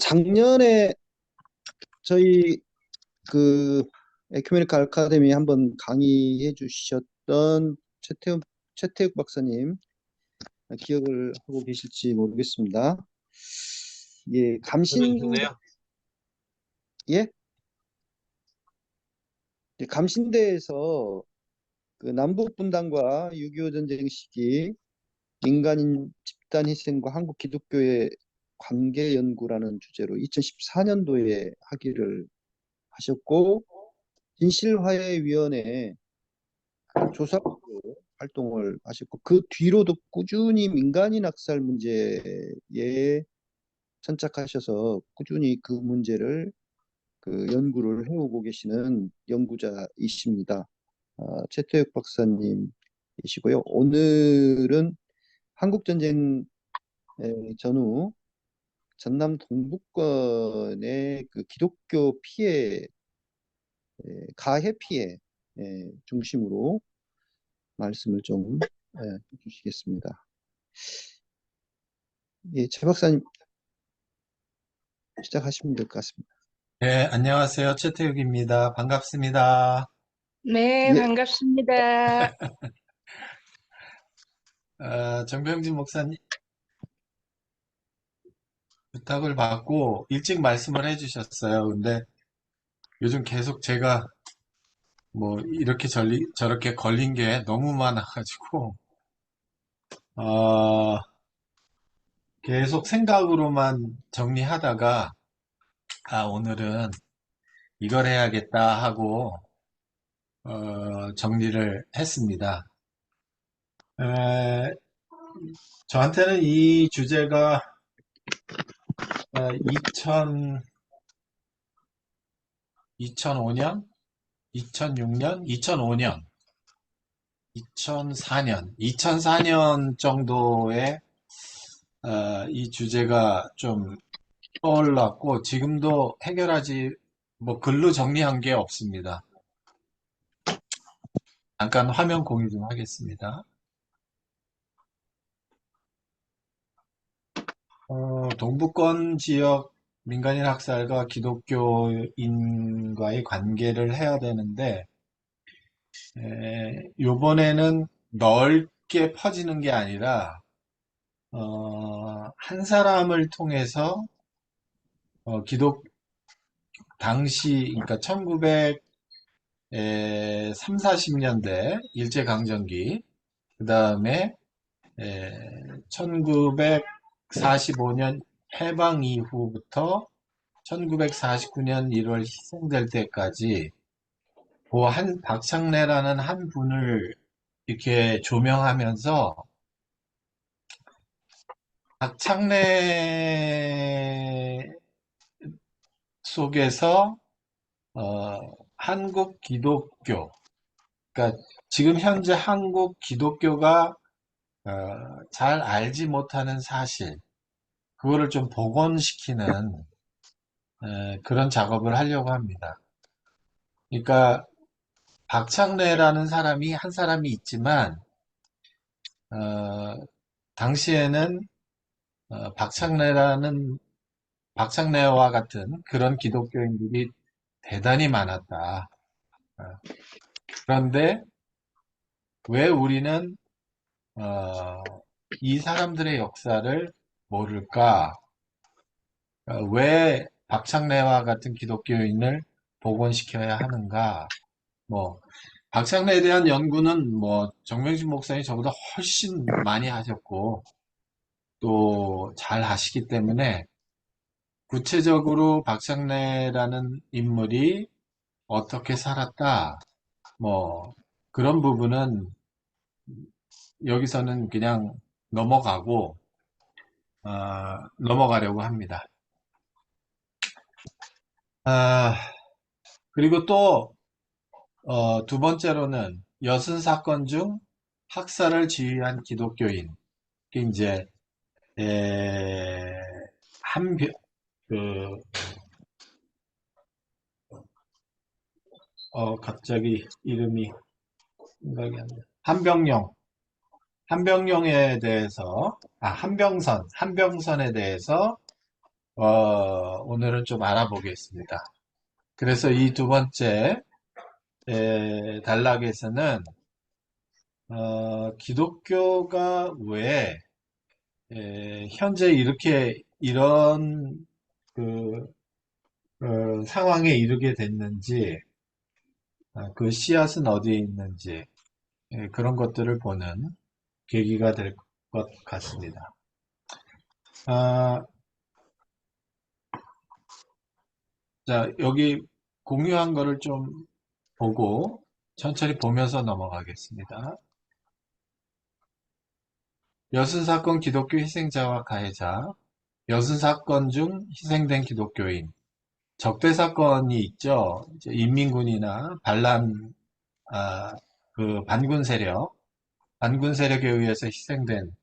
작년에 저희 그 에큐메니카 아카데미 한번 강의해 주셨던 최태욱 박사님 기억을 하고 계실지 모르겠습니다. 예, 들어주세요. 예? 감신대에서 그 남북 분단과 6.25 전쟁 시기 민간인 집단 희생과 한국 기독교의 관계 연구라는 주제로 2014년도에 학위를 하셨고 진실화해위원회 그 조사로 활동을 하셨고 그 뒤로도 꾸준히 민간인 학살 문제에 천착하셔서 꾸준히 그 문제를 그 연구를 해오고 계시는 연구자이십니다. 최태욱 박사님이시고요. 오늘은 한국전쟁 전후 전남 동북권의 그 기독교 피해, 가해 피해 중심으로 말씀을 좀 해주시겠습니다. 예, 최 박사님 시작하시면 될 것 같습니다. 네, 안녕하세요. 최태욱입니다. 반갑습니다. 네, 예, 반갑습니다. 정병진 목사님 부탁을 받고 일찍 말씀을 해주셨어요. 근데 요즘 계속 제가 뭐 이렇게 저렇게 걸린 게 너무 많아가지고, 어, 계속 생각으로만 정리하다가, 오늘은 이걸 해야겠다 하고, 정리를 했습니다. 에, 저한테는 이 주제가 2005년, 2006년, 2005년, 2004년 정도에 이 주제가 좀 떠올랐고 지금도 해결하지 뭐 글로 정리한 게 없습니다. 잠깐 화면 공유 좀 하겠습니다. 동북권 지역 민간인 학살과 기독교인과의 관계를 해야 되는데 요번에는 넓게 퍼지는 게 아니라 한 사람을 통해서 당시 그러니까 1930, 40년대 일제강점기 그 다음에 1945년 해방 이후부터 1949년 1월 희생될 때까지 그 한 박창래라는 한 분을 이렇게 조명하면서 박창래 속에서 한국 기독교, 그러니까 지금 현재 한국 기독교가 잘 알지 못하는 사실, 그거를 좀 복원시키는 그런 작업을 하려고 합니다. 그러니까 박창래라는 사람이 한 사람이 있지만 어, 당시에는 박창래와 같은 그런 기독교인들이 대단히 많았다. 어, 그런데 왜 우리는 어, 이 사람들의 역사를 모를까? 왜 박창래와 같은 기독교인을 복원시켜야 하는가? 뭐 박창래에 대한 연구는 뭐 정명진 목사님이 저보다 훨씬 많이 하셨고 또 잘 하시기 때문에 구체적으로 박창래라는 인물이 어떻게 살았다, 뭐 그런 부분은 여기서는 그냥 넘어가고 넘어가려고 합니다. 아, 그리고 또 두 번째로는 여순 사건 중 학살을 지휘한 기독교인, 그 이제 에, 한 그, 갑자기 이름이 생각이 안 나. 한병영에 대해서, 한병선에 대해서 오늘은 좀 알아보겠습니다. 그래서 이 두 번째 단락에서는 기독교가 왜 현재 이런 그 상황에 이르게 됐는지, 그 씨앗은 어디에 있는지, 그런 것들을 보는 계기가 될 것 같습니다. 아, 자, 여기 공유한 거를 좀 보고 천천히 보면서 넘어가겠습니다. 여순사건 기독교 희생자와 가해자, 여순사건 중 희생된 기독교인, 적대사건이 있죠. 이제 인민군이나 반군 세력에 의해서 희생된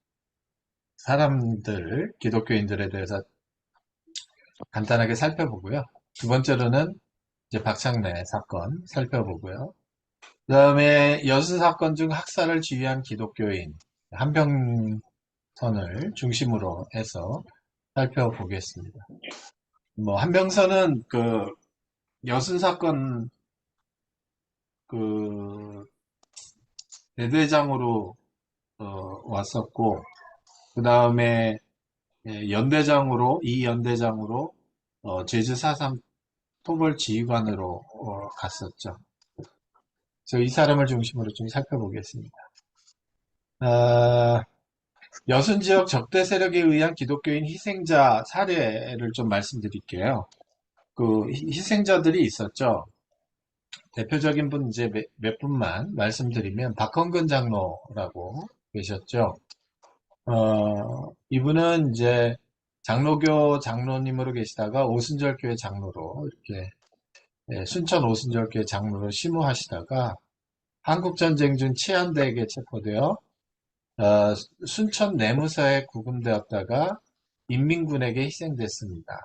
사람들, 기독교인들에 대해서 간단하게 살펴보고요. 두 번째로는 이제 박창래 사건 살펴보고요. 그 다음에 여수 사건 중 학살을 지휘한 기독교인 한병선을 중심으로 해서 살펴보겠습니다. 뭐 한병선은 그 여순 사건 그 대대장으로 왔었고, 그 다음에 이 연대장으로 제주 4.3 토벌 지휘관으로 갔었죠. 그래서 이 사람을 중심으로 좀 살펴보겠습니다. 여순 지역 적대 세력에 의한 기독교인 희생자 사례를 좀 말씀드릴게요. 그 희생자들이 있었죠. 대표적인 분 이제 몇 분만 말씀드리면 박헌근 장로라고 계셨죠. 이분은 이제 장로교 장로님으로 계시다가 오순절교회 장로로 이렇게 순천 오순절교회 장로로 심우하시다가 한국전쟁 중 치안대에게 체포되어 순천 내무사에 구금되었다가 인민군에게 희생됐습니다.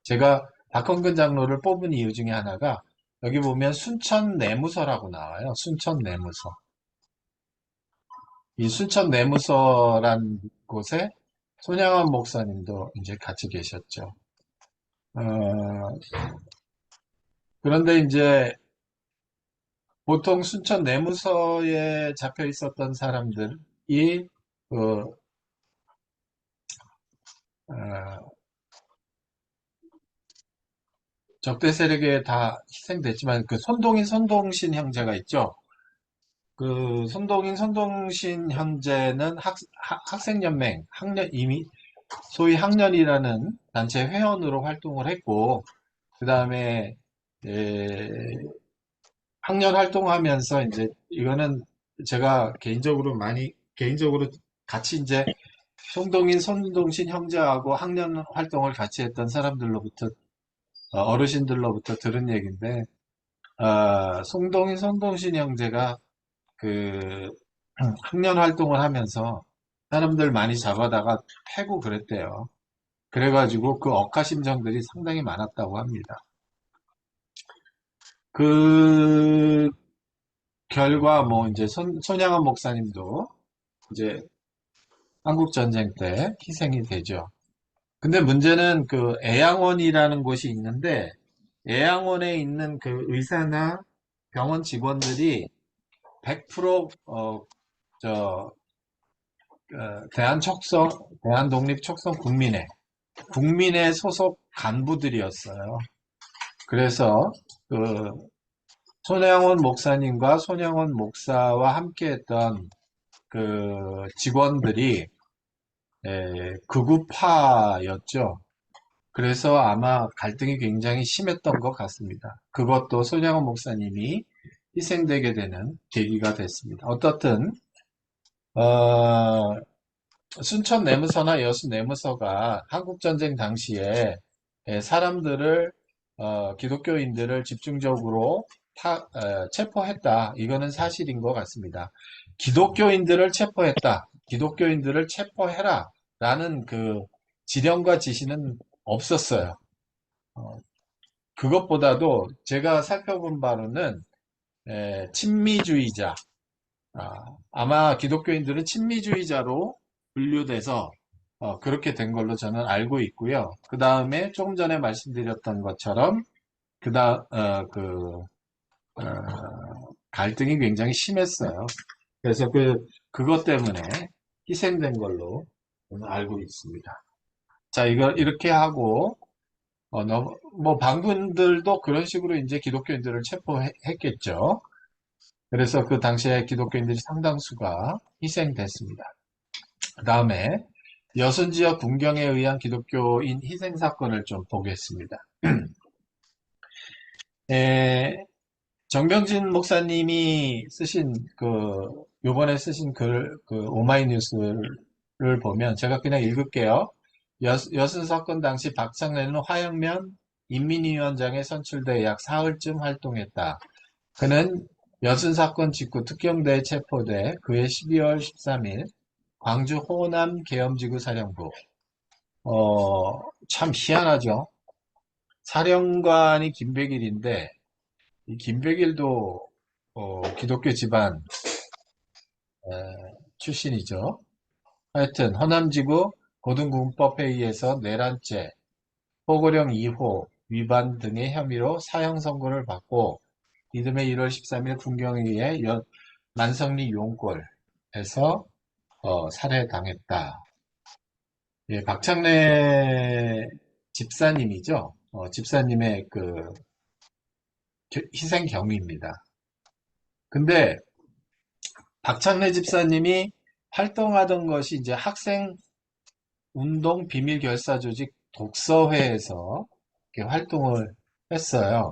제가 박헌근 장로를 뽑은 이유 중에 하나가 여기 보면 순천 내무서라고 나와요. 순천 내무서. 이 순천 내무서란 곳에 손양원 목사님도 이제 같이 계셨죠. 그런데 이제 보통 순천 내무서에 잡혀 있었던 사람들이 그, 적대 세력에 다 희생됐지만 그 손동신 형제가 있죠. 그 손동신 형제는 학생연맹, 소위 학년이라는 단체 회원으로 활동을 했고, 그 다음에 학년 활동하면서 이제 이거는 제가 개인적으로 같이 이제 손동신 형제하고 학년 활동을 같이 했던 사람들로부터 어르신들로부터 들은 얘기인데, 손동신 형제가 그 학년 활동을 하면서 사람들 많이 잡아다가 패고 그랬대요. 그래가지고 그 억하심정들이 상당히 많았다고 합니다. 그 결과 뭐 이제 손양원 목사님도 이제 한국전쟁 때 희생이 되죠. 근데 문제는 그 애양원이라는 곳이 있는데 애양원에 있는 그 의사나 병원 직원들이 100% 대한독립촉성 국민의 소속 간부들이었어요. 그래서 그 손양원 목사님과 손양원 목사와 함께했던 그 직원들이 극우파였죠. 그래서 아마 갈등이 굉장히 심했던 것 같습니다. 그것도 손양원 목사님이 희생되게 되는 계기가 됐습니다. 어떻든 순천 내무서나 여수 내무서가 한국전쟁 당시에 사람들을 기독교인들을 집중적으로 체포했다. 이거는 사실인 것 같습니다. 기독교인들을 체포했다. 기독교인들을 체포해라. 라는 그 지령과 지시는 없었어요. 그것보다도 제가 살펴본 바로는 친미주의자, 아마 기독교인들은 친미주의자로 분류돼서 그렇게 된 걸로 저는 알고 있고요. 그 다음에 조금 전에 말씀드렸던 것처럼 갈등이 굉장히 심했어요. 그래서 그것 때문에 희생된 걸로 저는 알고 있습니다. 자, 이렇게 하고, 뭐, 반군들도 그런 식으로 이제 기독교인들을 체포했겠죠. 그래서 그 당시에 기독교인들이 상당수가 희생됐습니다. 그 다음에 여순 지역 군경에 의한 기독교인 희생 사건을 좀 보겠습니다. 정병진 목사님이 쓰신 요번에 쓰신 오마이뉴스를 보면 제가 그냥 읽을게요. 여순 사건 당시 박창래는 화영면 인민위원장에 선출돼 약 사흘쯤 활동했다. 그는 여순 사건 직후 특경대에 체포돼 그해 12월 13일 광주 호남 계엄지구 사령부. 참 희한하죠. 사령관이 김백일인데 이 김백일도 기독교 집안 출신이죠. 하여튼 허남지구 고등군법회의에서 내란죄, 포고령 2호 위반 등의 혐의로 사형 선고를 받고 이듬해 1월 13일 군경에 의해 만성리 용골에서 살해당했다. 예, 박창래 집사님이죠. 집사님의 희생 경위입니다. 근데 박창래 집사님이 활동하던 것이 이제 학생 운동 비밀 결사 조직 독서회에서 이렇게 활동을 했어요.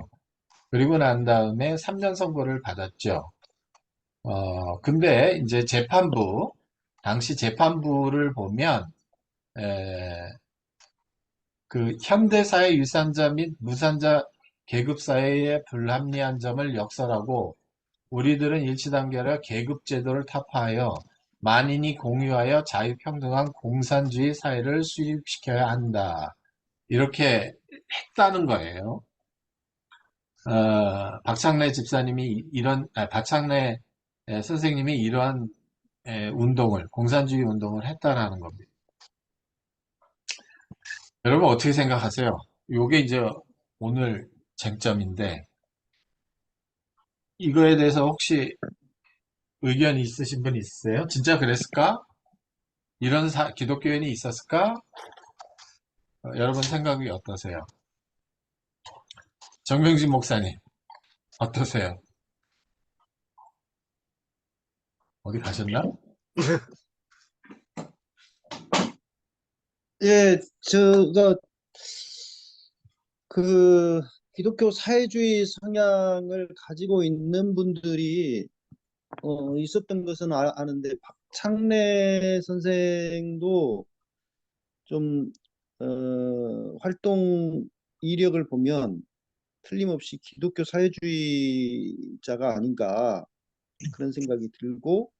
그리고 난 다음에 3년 선고를 받았죠. 근데 이제 당시 재판부를 보면, 그 현대사회 유산자 및 무산자 계급사회의 불합리한 점을 역설하고 우리들은 일치단결하여 계급제도를 타파하여 만인이 공유하여 자유평등한 공산주의 사회를 수립시켜야 한다. 이렇게 했다는 거예요. 박창래 집사님이 박창래 선생님이 이러한 공산주의 운동을 했다라는 겁니다. 여러분 어떻게 생각하세요? 요게 이제 오늘 쟁점인데, 이거에 대해서 혹시 의견이 있으신 분 있으세요? 진짜 그랬을까? 이런 기독교인이 있었을까? 여러분 생각이 어떠세요? 정병진 목사님, 어떠세요? 어디 가셨나? 예, 제가 그 기독교 사회주의 성향을 가지고 있는 분들이 있었던 것은 아는데 박창래 선생도 좀 활동 이력을 보면 틀림없이 기독교 사회주의자가 아닌가 그런 생각이 들고,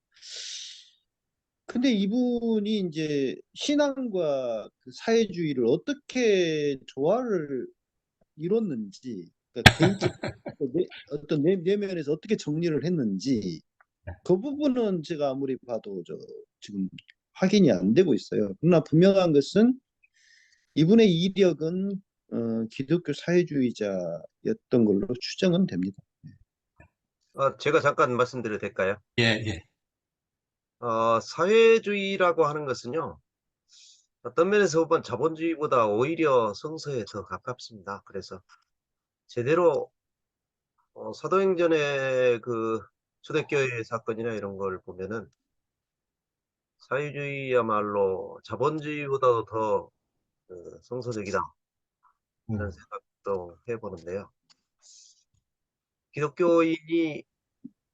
근데 이분이 이제 신앙과 그 사회주의를 어떻게 조화를 이뤘는지, 그러니까 개인적 어떤 내면에서 어떻게 정리를 했는지 그 부분은 제가 아무리 봐도 지금 확인이 안 되고 있어요. 그러나 분명한 것은 이분의 이력은 기독교 사회주의자였던 걸로 추정은 됩니다. 제가 잠깐 말씀드려도 될까요? 예, 예. 사회주의라고 하는 것은요, 어떤 면에서 보면 자본주의보다 오히려 성서에 더 가깝습니다. 그래서 제대로 사도행전의 그 초대교회 사건이나 이런 걸 보면은 사회주의야말로 자본주의보다도 더 성서적이다, 이런 생각도 해보는데요. 기독교인이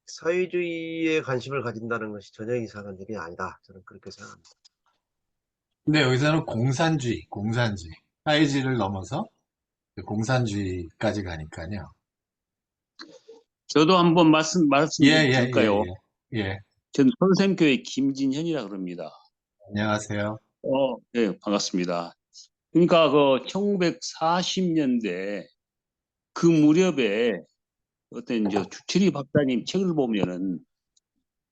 사회주의에 관심을 가진다는 것이 전혀 이상한 일이 아니다, 저는 그렇게 생각합니다. 근데 여기서는 공산주의, 사회주의를 넘어서 공산주의까지 가니까요. 저도 한번 예, 말씀드릴까요? 예. 저는 선생교회 김진현이라 그럽니다. 안녕하세요. 네, 반갑습니다. 그러니까 그 1940년대 그 무렵에 어떤 주철이 박사님 책을 보면은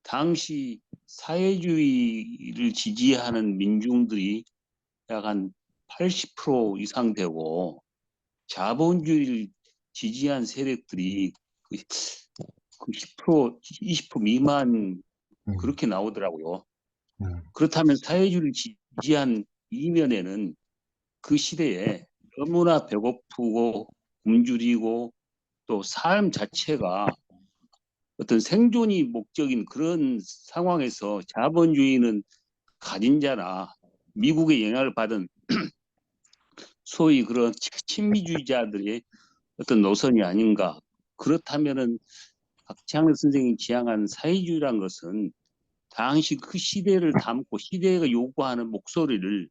당시 사회주의를 지지하는 민중들이 약 한 80% 이상 되고 자본주의를 지지한 세력들이 그 10%, 20% 미만 음, 그렇게 나오더라고요. 음, 그렇다면 사회주의를 지지한 이면에는 그 시대에 너무나 배고프고 굶주리고 또 삶 자체가 어떤 생존이 목적인 그런 상황에서 자본주의는 가진 자나 미국의 영향을 받은 소위 그런 친미주의자들의 어떤 노선이 아닌가. 그렇다면은 박찬일 선생이 지향한 사회주의란 것은 당시 그 시대를 담고 시대가 요구하는 목소리를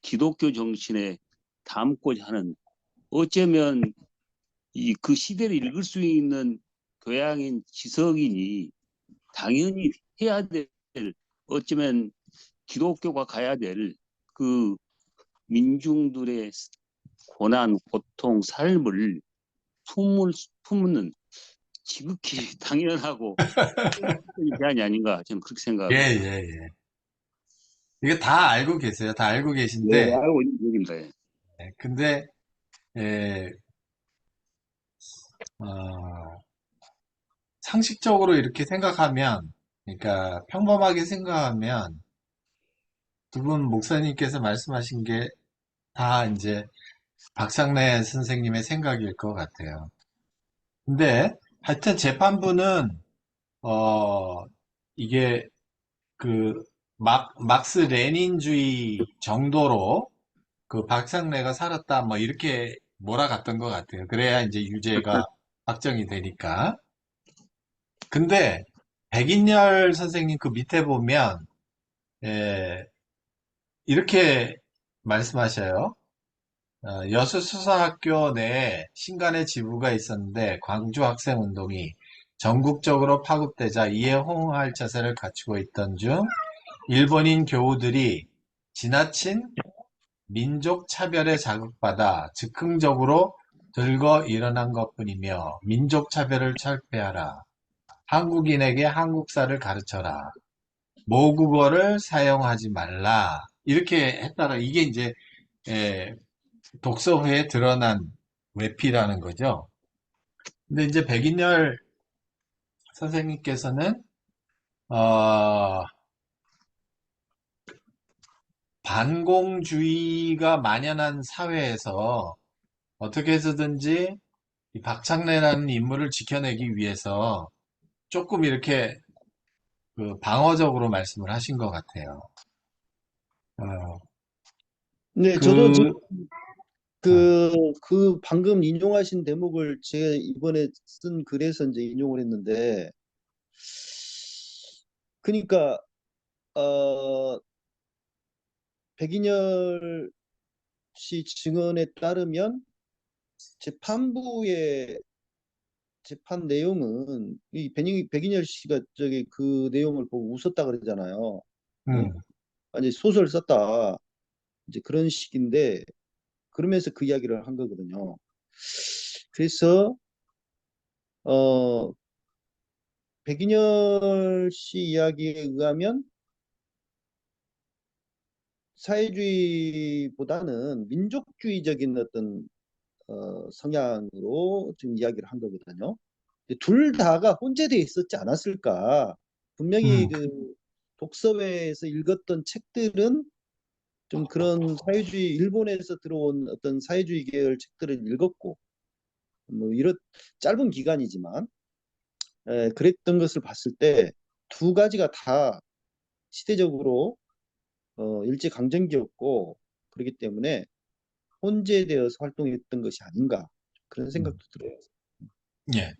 기독교 정신에 담고자 하는 어쩌면 이 그 시대를 읽을 수 있는 교양인 지성인이 당연히 해야 될 어쩌면 기독교가 가야 될 그 민중들의 고난, 고통, 삶을 품는 지극히 당연하고 제안이 아닌가 저는 그렇게 예, 생각합니다. 예, 예. 이게 다 알고 계세요. 다 알고 네, 계신데, 알고 있는 얘기입니다. 예. 근데, 예, 어, 상식적으로 이렇게 생각하면, 그러니까 평범하게 생각하면, 두 분 목사님께서 말씀하신 게 다 이제 박상래 선생님의 생각일 것 같아요. 근데 하여튼 재판부는 이게 그 막스 레닌주의 정도로 그 박상래가 살았다 뭐 이렇게 몰아갔던 것 같아요. 그래야 이제 유죄가 확정이 되니까. 근데 백인열 선생님 그 밑에 보면 예, 이렇게 말씀하셔요. 여수수사학교 내에 신간의 지부가 있었는데 광주 학생운동이 전국적으로 파급되자 이에 호응할 자세를 갖추고 있던 중 일본인 교우들이 지나친 민족 차별에 자극받아 즉흥적으로 들거 일어난 것뿐이며 민족 차별을 철폐하라. 한국인에게 한국사를 가르쳐라. 모국어를 사용하지 말라. 이렇게 했다라 이게 이제 예, 독서회에 드러난 외피라는 거죠. 근데 이제 백인열 선생님께서는 어, 반공주의가 만연한 사회에서 어떻게 해서든지 이 박창래라는 인물을 지켜내기 위해서 조금 이렇게 그 방어적으로 말씀을 하신 것 같아요. 어, 네, 저도 지금 그, 그 방금 인용하신 대목을 제가 이번에 쓴 글에서 이제 인용을 했는데, 그러니까 어, 백인열 씨 증언에 따르면 재판부의 재판 내용은 이 백인열 씨가 저기 그 내용을 보고 웃었다 그러잖아요. 응? 음, 아니 소설 썼다 이제 그런 식인데 그러면서 그 이야기를 한 거거든요. 그래서 어 백인열 씨 이야기에 의하면 사회주의보다는 민족주의적인 어떤 성향으로 지금 이야기를 한 거거든요. 둘 다가 혼재되어 있었지 않았을까? 분명히 음, 그 독서회에서 읽었던 책들은 좀 그런 사회주의 일본에서 들어온 어떤 사회주의 계열 책들을 읽었고 뭐 이런 짧은 기간이지만 그랬던 것을 봤을 때 두 가지가 다 시대적으로 일제강점기였고 그렇기 때문에 혼재되어서 활동했던 것이 아닌가 그런 생각도 들어요. 예.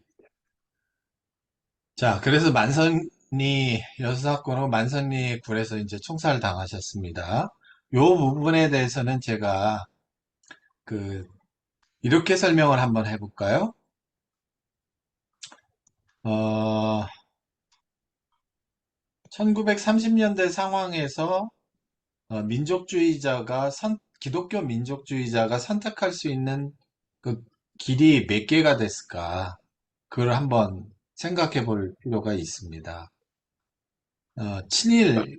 자, 그래서 만선리 여수사건으로 만선리 굴에서 이제 총살을 당하셨습니다. 요 부분에 대해서는 제가 그 이렇게 설명을 한번 해볼까요? 어, 1930년대 상황에서 기독교 민족주의자가 선택할 수 있는 그 길이 몇 개가 됐을까? 그걸 한번 생각해 볼 필요가 있습니다. 친일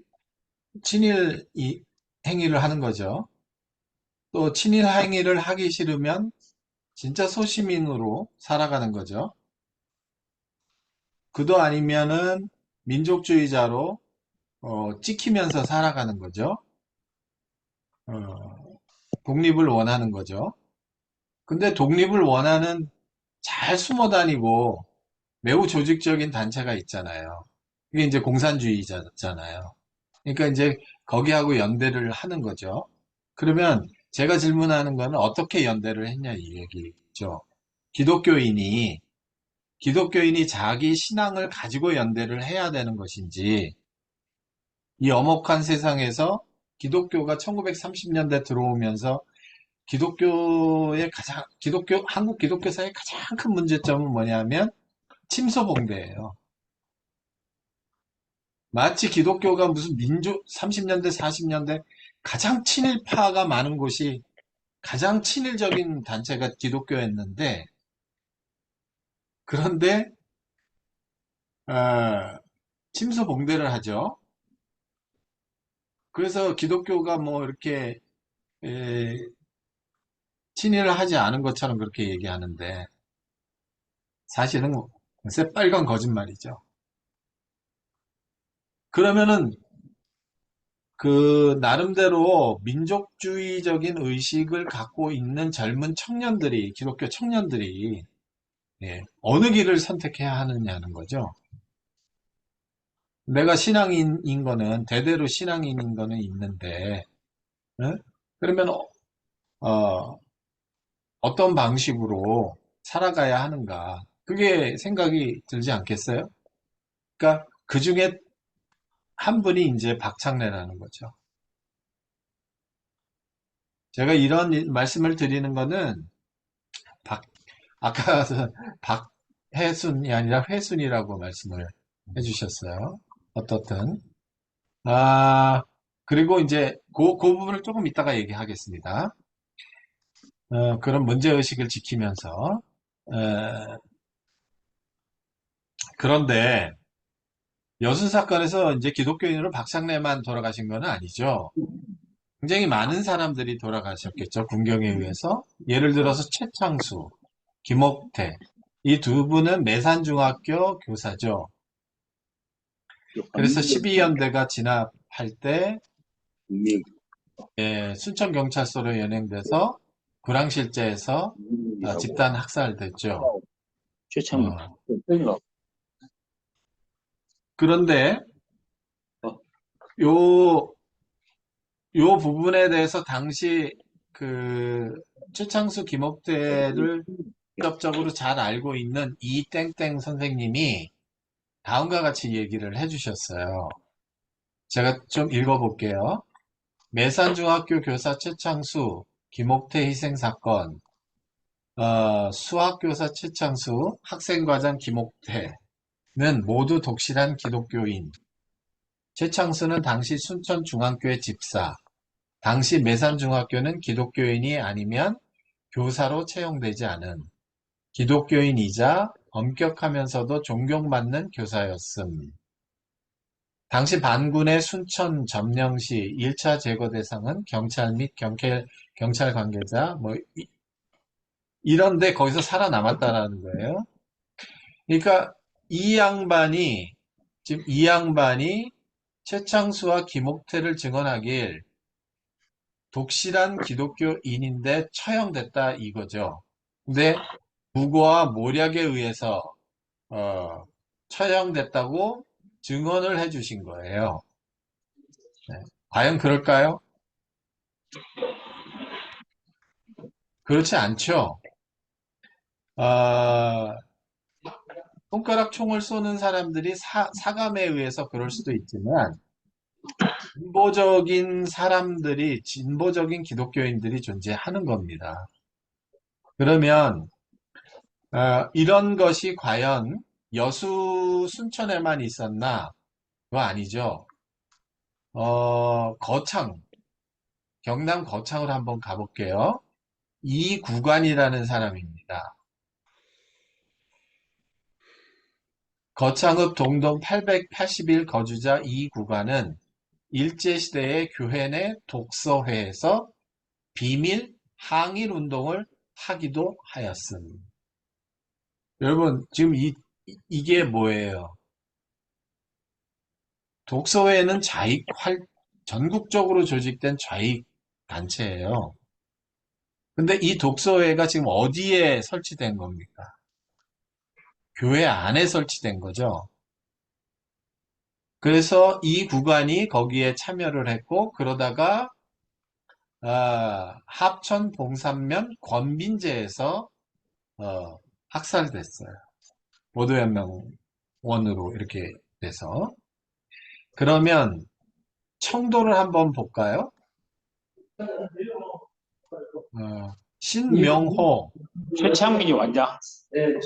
행위를 하는 거죠. 또 친일 행위를 하기 싫으면 진짜 소시민으로 살아가는 거죠. 그도 아니면은 민족주의자로 찍히면서 살아가는 거죠. 독립을 원하는 거죠. 근데 독립을 원하는 잘 숨어 다니고 매우 조직적인 단체가 있잖아요. 이게 이제 공산주의자잖아요. 그러니까 이제 거기하고 연대를 하는 거죠. 그러면 제가 질문하는 거는 어떻게 연대를 했냐 이 얘기죠. 기독교인이 자기 신앙을 가지고 연대를 해야 되는 것인지, 이 엄혹한 세상에서 기독교가 1930년대 들어오면서 한국 기독교사의 가장 큰 문제점은 뭐냐면 침소봉대예요. 마치 기독교가 무슨 30년대, 40년대 가장 친일파가 많은 곳이 가장 친일적인 단체가 기독교였는데, 그런데 침소봉대를 하죠. 그래서 기독교가 뭐 이렇게 친일을 하지 않은 것처럼 그렇게 얘기하는데 사실은 새빨간 거짓말이죠. 그러면은 그 나름대로 민족주의적인 의식을 갖고 있는 젊은 청년들이, 기독교 청년들이 어느 길을 선택해야 하느냐는 거죠. 내가 신앙인인 거는, 대대로 신앙인인 거는 있는데, 예? 그러면 어떤 방식으로 살아가야 하는가, 그게 생각이 들지 않겠어요? 그러니까 그 중에 한 분이 이제 박창래라는 거죠. 제가 이런 말씀을 드리는 거는 아까 박혜순이 아니라 회순이라고 말씀을 해주셨어요. 어떻든. 그리고 이제 그 부분을 조금 이따가 얘기하겠습니다. 그런 문제의식을 지키면서. 그런데 여순 사건에서 이제 기독교인으로 박창래만 돌아가신 건 아니죠. 굉장히 많은 사람들이 돌아가셨겠죠. 군경에 의해서. 예를 들어서 최창수, 김옥태. 이 두 분은 매산중학교 교사죠. 그래서 12연대가 진압할 때 순천경찰서로 연행돼서 불황실제에서 집단 학살됐죠. 최창 그런데 요 부분에 대해서 당시 그 최창수, 김옥태를 직접적으로 잘 알고 있는 이땡땡 선생님이 다음과 같이 얘기를 해주셨어요. 제가 좀 읽어볼게요. 매산중학교 교사 최창수, 김옥태 희생사건, 수학교사 최창수, 학생과장 김옥태는 모두 독실한 기독교인. 최창수는 당시 순천중앙교회 집사, 당시 매산중학교는 기독교인이 아니면 교사로 채용되지 않은 기독교인이자 엄격하면서도 존경받는 교사였음. 당시 반군의 순천 점령 시 1차 제거 대상은 경찰 및 경찰 관계자 이런데 거기서 살아남았다라는 거예요. 그러니까 지금 이 양반이 최창수와 김옥태를 증언하길 독실한 기독교인인데 처형됐다 이거죠. 근데 무고와 모략에 의해서 처형됐다고 증언을 해주신 거예요. 과연 그럴까요? 그렇지 않죠. 손가락 총을 쏘는 사람들이 사감에 의해서 그럴 수도 있지만 진보적인 기독교인들이 존재하는 겁니다. 그러면 이런 것이 과연 여수 순천에만 있었나? 그거 아니죠. 경남 거창을 한번 가볼게요. 이구관이라는 사람입니다. 거창읍 동동 881 거주자 이구관은 일제시대의 교회 내 독서회에서 비밀 항일 운동을 하기도 하였음. 여러분, 지금 이게 뭐예요? 독서회는 전국적으로 조직된 좌익 단체예요. 근데 이 독서회가 지금 어디에 설치된 겁니까? 교회 안에 설치된 거죠. 그래서 이 구간이 거기에 참여를 했고, 그러다가 합천 봉산면 권빈제에서 학살됐어요. 보도연맹원으로 이렇게 돼서. 그러면 청도를 한번 볼까요? 신명호. 최창민이 완자.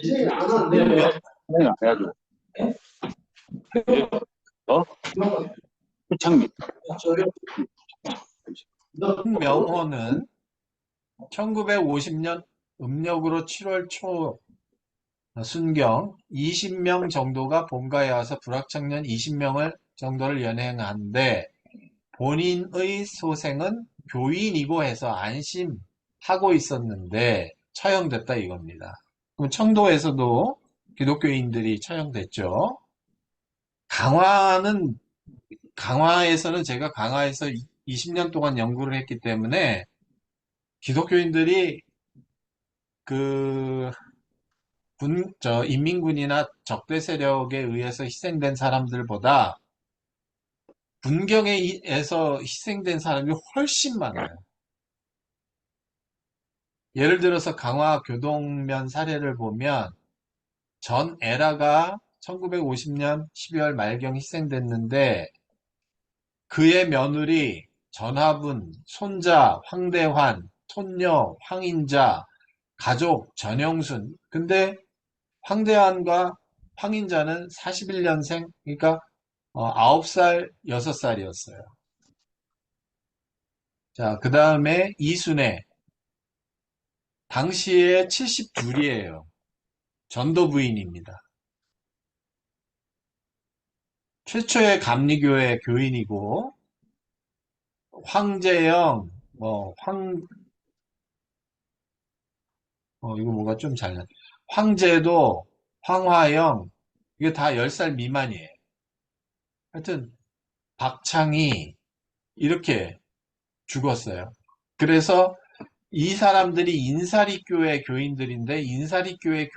신명- 내가 해야죠. 최창민. 신명호는 1950년 음력으로 7월 초 순경 20명 정도가 본가에 와서 불학청년 20명을 정도를 연행하는데 본인의 소생은 교인이고 해서 안심하고 있었는데 처형됐다 이겁니다. 그럼 청도에서도 기독교인들이 처형됐죠. 강화에서는 제가 강화에서 20년 동안 연구를 했기 때문에 기독교인들이 인민군이나 적대 세력에 의해서 희생된 사람들보다 군경에서 희생된 사람이 훨씬 많아요. 예를 들어서 강화 교동면 사례를 보면 전 에라가 1950년 12월 말경 희생됐는데 그의 며느리 전화분, 손자, 황대환, 손녀, 황인자, 가족, 전영순. 근데 황대환과 황인자는 41년생, 그러니까 9살, 6살이었어요. 자, 그 다음에 이순애. 당시에 72이에요. 전도 부인입니다. 최초의 감리교회 교인이고, 황재영, 이거 뭐가 좀 잘나. 황제도, 황화영, 이게 다 10살 미만이에요. 하여튼, 박창이 이렇게 죽었어요. 그래서 이 사람들이 인사리교회 교인들인데, 인사리교회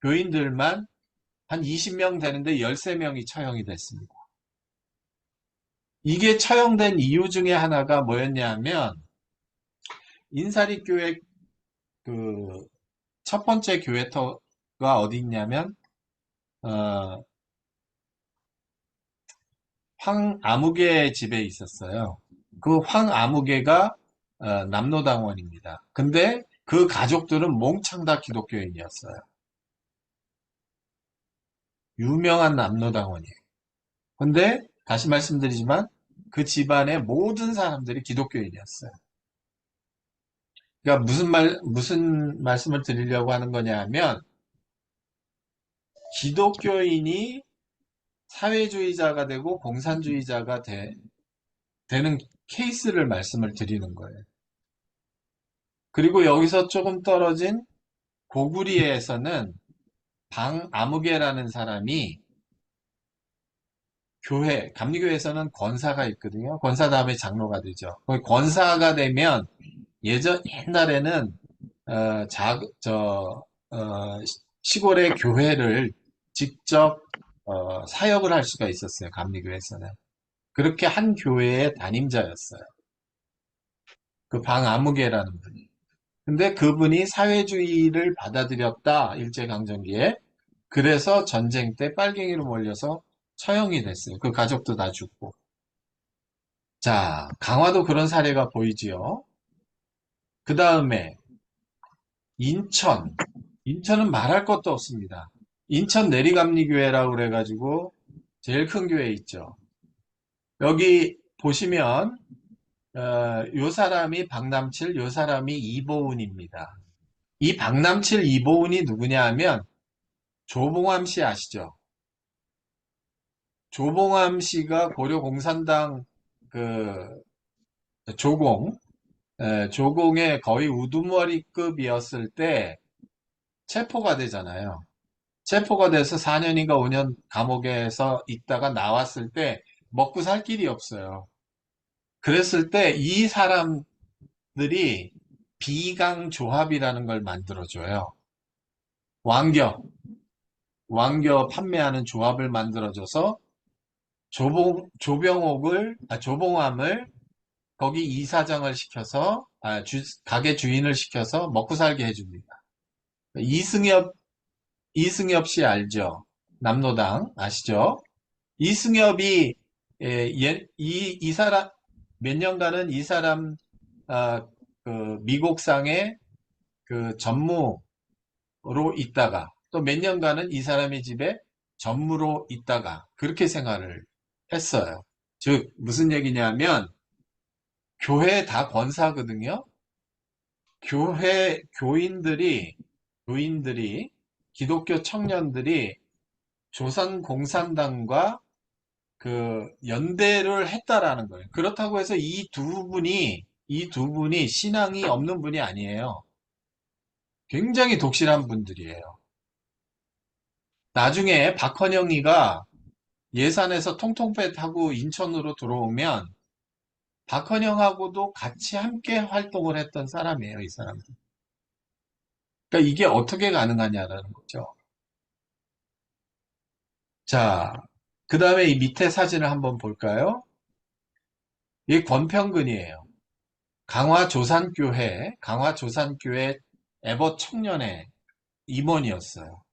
교인들만 한 20명 되는데 13명이 처형이 됐습니다. 이게 처형된 이유 중에 하나가 뭐였냐면, 인사리교회 첫 번째 교회터가 어디 있냐면, 황아무개 집에 있었어요. 그 황아무개가 남로당원입니다. 근데 그 가족들은 몽창 다 기독교인이었어요. 유명한 남로당원이에요. 근데 다시 말씀드리지만 그 집안의 모든 사람들이 기독교인이었어요. 그러니까 무슨 말씀을 드리려고 하는 거냐 하면 기독교인이 사회주의자가 되고 공산주의자가 되는 케이스를 말씀을 드리는 거예요. 그리고 여기서 조금 떨어진 고구리에서는 방아무개라는 사람이 감리교회에서는 권사가 있거든요. 권사 다음에 장로가 되죠. 거기 권사가 되면 옛날에는 시골의 교회를 직접 사역을 할 수가 있었어요. 감리교회에서는. 그렇게 한 교회의 담임자였어요. 그 방아무개라는 분이. 근데 그분이 사회주의를 받아들였다. 일제강점기에. 그래서 전쟁 때 빨갱이로 몰려서 처형이 됐어요. 그 가족도 다 죽고. 자, 강화도 그런 사례가 보이지요. 그 다음에 인천. 인천은 말할 것도 없습니다. 인천 내리감리교회라고 그래가지고 제일 큰 교회 있죠. 여기 보시면 요 사람이 박남칠, 요 사람이 이보은입니다. 이 박남칠, 이보은이 누구냐 하면 조봉암 씨 아시죠? 조봉암 씨가 고려 공산당 조공, 조공의 거의 우두머리급이었을 때 체포가 되잖아요. 체포가 돼서 4년인가 5년 감옥에서 있다가 나왔을 때 먹고 살 길이 없어요. 그랬을 때 이 사람들이 비강조합이라는 걸 만들어줘요. 왕겨 판매하는 조합을 만들어줘서 조봉암을 거기 이사장을 시켜서, 가게 주인을 시켜서 먹고 살게 해줍니다. 이승엽 씨 알죠? 남로당 아시죠? 이승엽이 이 사람 몇 년간은 이 사람 그 미국상의 그 전무로 있다가 또 몇 년간은 이 사람의 집에 전무로 있다가 그렇게 생활을 했어요. 즉 무슨 얘기냐면 교회 다 권사거든요. 교인들이 기독교 청년들이 조선공산당과 그 연대를 했다라는 거예요. 그렇다고 해서 이 두 분이 신앙이 없는 분이 아니에요. 굉장히 독실한 분들이에요. 나중에 박헌영이가 예산에서 통통배 타고 인천으로 들어오면 박헌영하고도 같이 함께 활동을 했던 사람이에요, 이 사람들. 그러니까 이게 어떻게 가능하냐라는 거죠. 자, 그 다음에 이 밑에 사진을 한번 볼까요? 이게 권평근이에요. 강화조산교회 애벗 청년회 임원이었어요.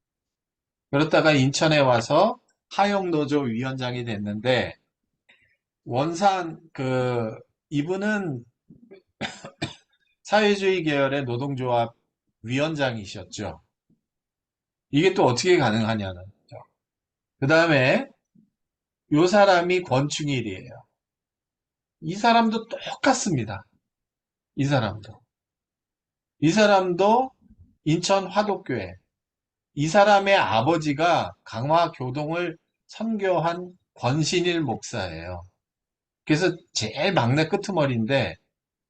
그러다가 인천에 와서 하영노조 위원장이 됐는데, 이분은 사회주의 계열의 노동조합 위원장이셨죠. 이게 또 어떻게 가능하냐는 거죠. 그 다음에 이 사람이 권충일이에요. 이 사람도 똑같습니다. 이 사람도 인천 화독교회. 이 사람의 아버지가 강화교동을 선교한 권신일 목사예요. 그래서 제일 막내 끄트머리인데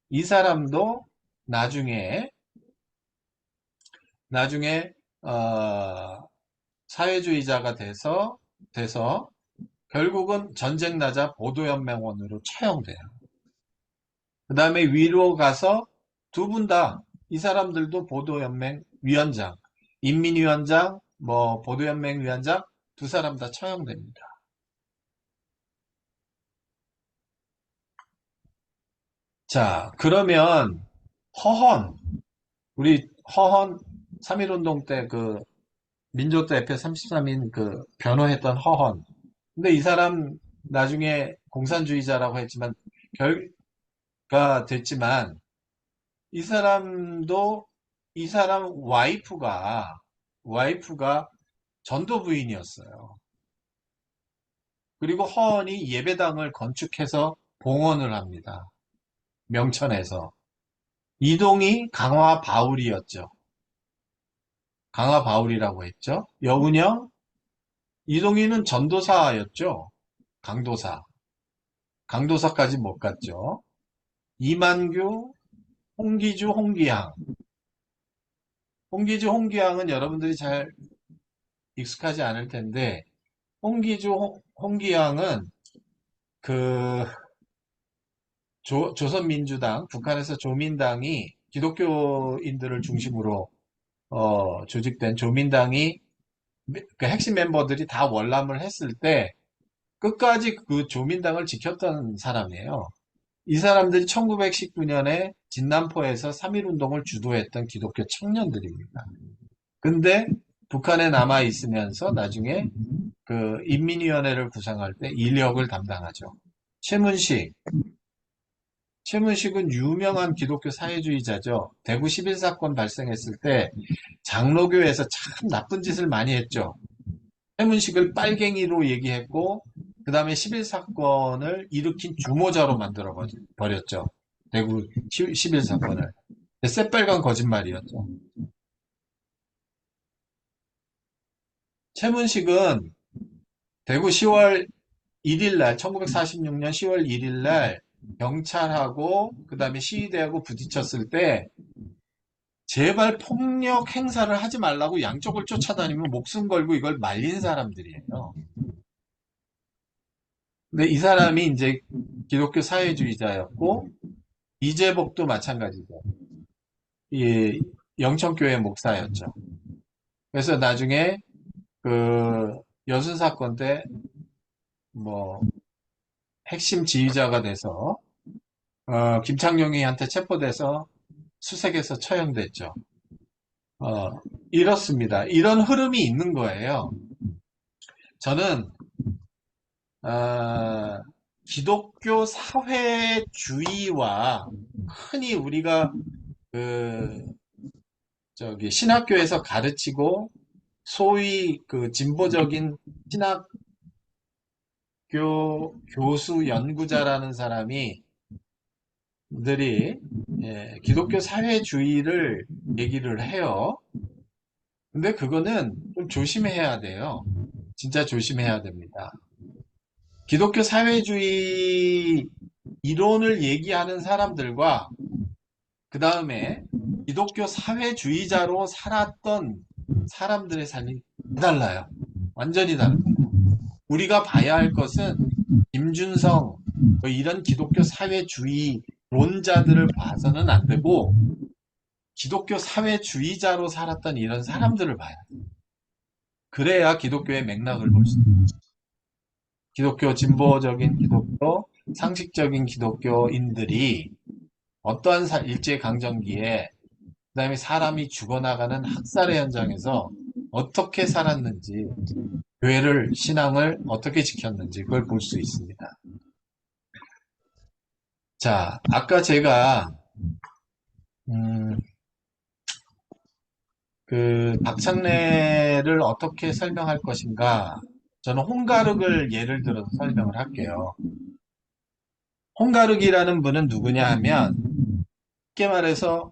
이 사람도 나중에 사회주의자가 돼서 결국은 전쟁 나자 보도연맹원으로 처형돼요. 그 다음에 위로 가서 두 분 다 이 사람들도 보도연맹 위원장, 인민위원장, 보도연맹 위원장 두 사람 다 처형됩니다. 자, 그러면 우리 허헌 3.1운동 때 그 민족대 대표 33인 그 변호했던 허헌. 근데 이 사람 나중에 공산주의자라고 했지만 결가 됐지만 이 사람 와이프가 전도 부인이었어요. 그리고 허헌이 예배당을 건축해서 봉헌을 합니다. 명천에서. 이동이 강화 바울이었죠. 강화 바울이라고 했죠. 여운형, 이동희는 전도사였죠. 강도사까지 못 갔죠. 이만규, 홍기주, 홍기양은 여러분들이 잘 익숙하지 않을 텐데, 홍기양은 그 조선민주당, 북한에서 조민당이 기독교인들을 중심으로 조직된 조민당이 그 핵심 멤버들이 다 월남을 했을 때 끝까지 그 조민당을 지켰던 사람이에요. 이 사람들이 1919년에 진남포에서 3.1운동을 주도했던 기독교 청년들입니다. 근데 북한에 남아 있으면서 나중에 그 인민위원회를 구성할 때 인력을 담당하죠. 최문식은 유명한 기독교 사회주의자죠. 대구 11사건 발생했을 때 장로교에서 참 나쁜 짓을 많이 했죠. 최문식을 빨갱이로 얘기했고 그 다음에 11사건을 일으킨 주모자로 만들어 버렸죠. 대구 11사건을. 새빨간 거짓말이었죠. 최문식은 대구 10월 1일 날, 1946년 10월 1일 날 경찰하고 그다음에 시위대하고 부딪혔을 때 제발 폭력 행사를 하지 말라고 양쪽을 쫓아다니면 목숨 걸고 이걸 말린 사람들이에요. 근데 이 사람이 이제 기독교 사회주의자였고 이재복도 마찬가지죠. 이 영천교회 목사였죠. 그래서 나중에 그 여순 사건 때 뭐 핵심 지휘자가 돼서 김창룡이한테 체포돼서 수색에서 처형됐죠. 이렇습니다. 이런 흐름이 있는 거예요. 저는 기독교 사회주의와 흔히 우리가 신학교에서 가르치고 소위 그 진보적인 신학교 교수 연구자라는 사람이 들이 기독교 사회주의를 얘기를 해요. 근데 그거는 좀 조심해야 돼요. 진짜 조심해야 됩니다. 기독교 사회주의 이론을 얘기하는 사람들과 그 다음에 기독교 사회주의자로 살았던 사람들의 삶이 달라요. 완전히 다릅니다. 우리가 봐야 할 것은 김준성 뭐 이런 기독교 사회주의론자들을 봐서는 안 되고 기독교 사회주의자로 살았던 이런 사람들을 봐야 돼요. 그래야 기독교의 맥락을 볼 수 있어요. 기독교 진보적인 기독교, 상식적인 기독교인들이 어떠한 일제강점기에 그 다음에 사람이 죽어나가는 학살의 현장에서 어떻게 살았는지 교회를 신앙을 어떻게 지켰는지 그걸 볼 수 있습니다. 자, 아까 제가 그 박창래를 어떻게 설명할 것인가 저는 홍가륵을 예를 들어서 설명을 할게요. 홍가륵이라는 분은 누구냐 하면 쉽게 말해서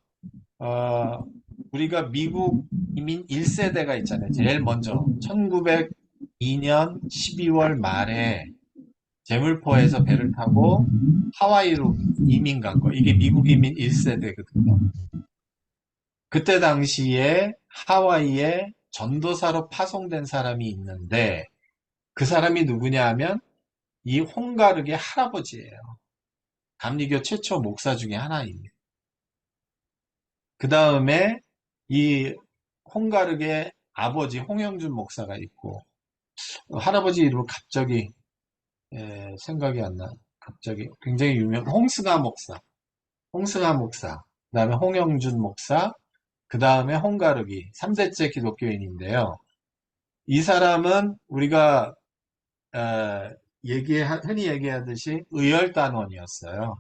우리가 미국 이민 1세대가 있잖아요. 제일 먼저 1902년 12월 말에 제물포에서 배를 타고 하와이로 이민 간 거. 이게 미국 이민 1세대거든요. 그때 당시에 하와이에 전도사로 파송된 사람이 있는데 그 사람이 누구냐 하면 이 홍가륵의 할아버지예요. 감리교 최초 목사 중에 하나입니다. 그 다음에 이 홍가륵의 아버지 홍영준 목사가 있고 할아버지 이름은 갑자기 생각이 안 나. 갑자기 굉장히 유명 홍승하 목사, 그 다음에 홍영준 목사, 그 다음에 홍가륵이 3대째 기독교인인데요. 이 사람은 우리가 흔히 얘기하듯이 의열단원이었어요.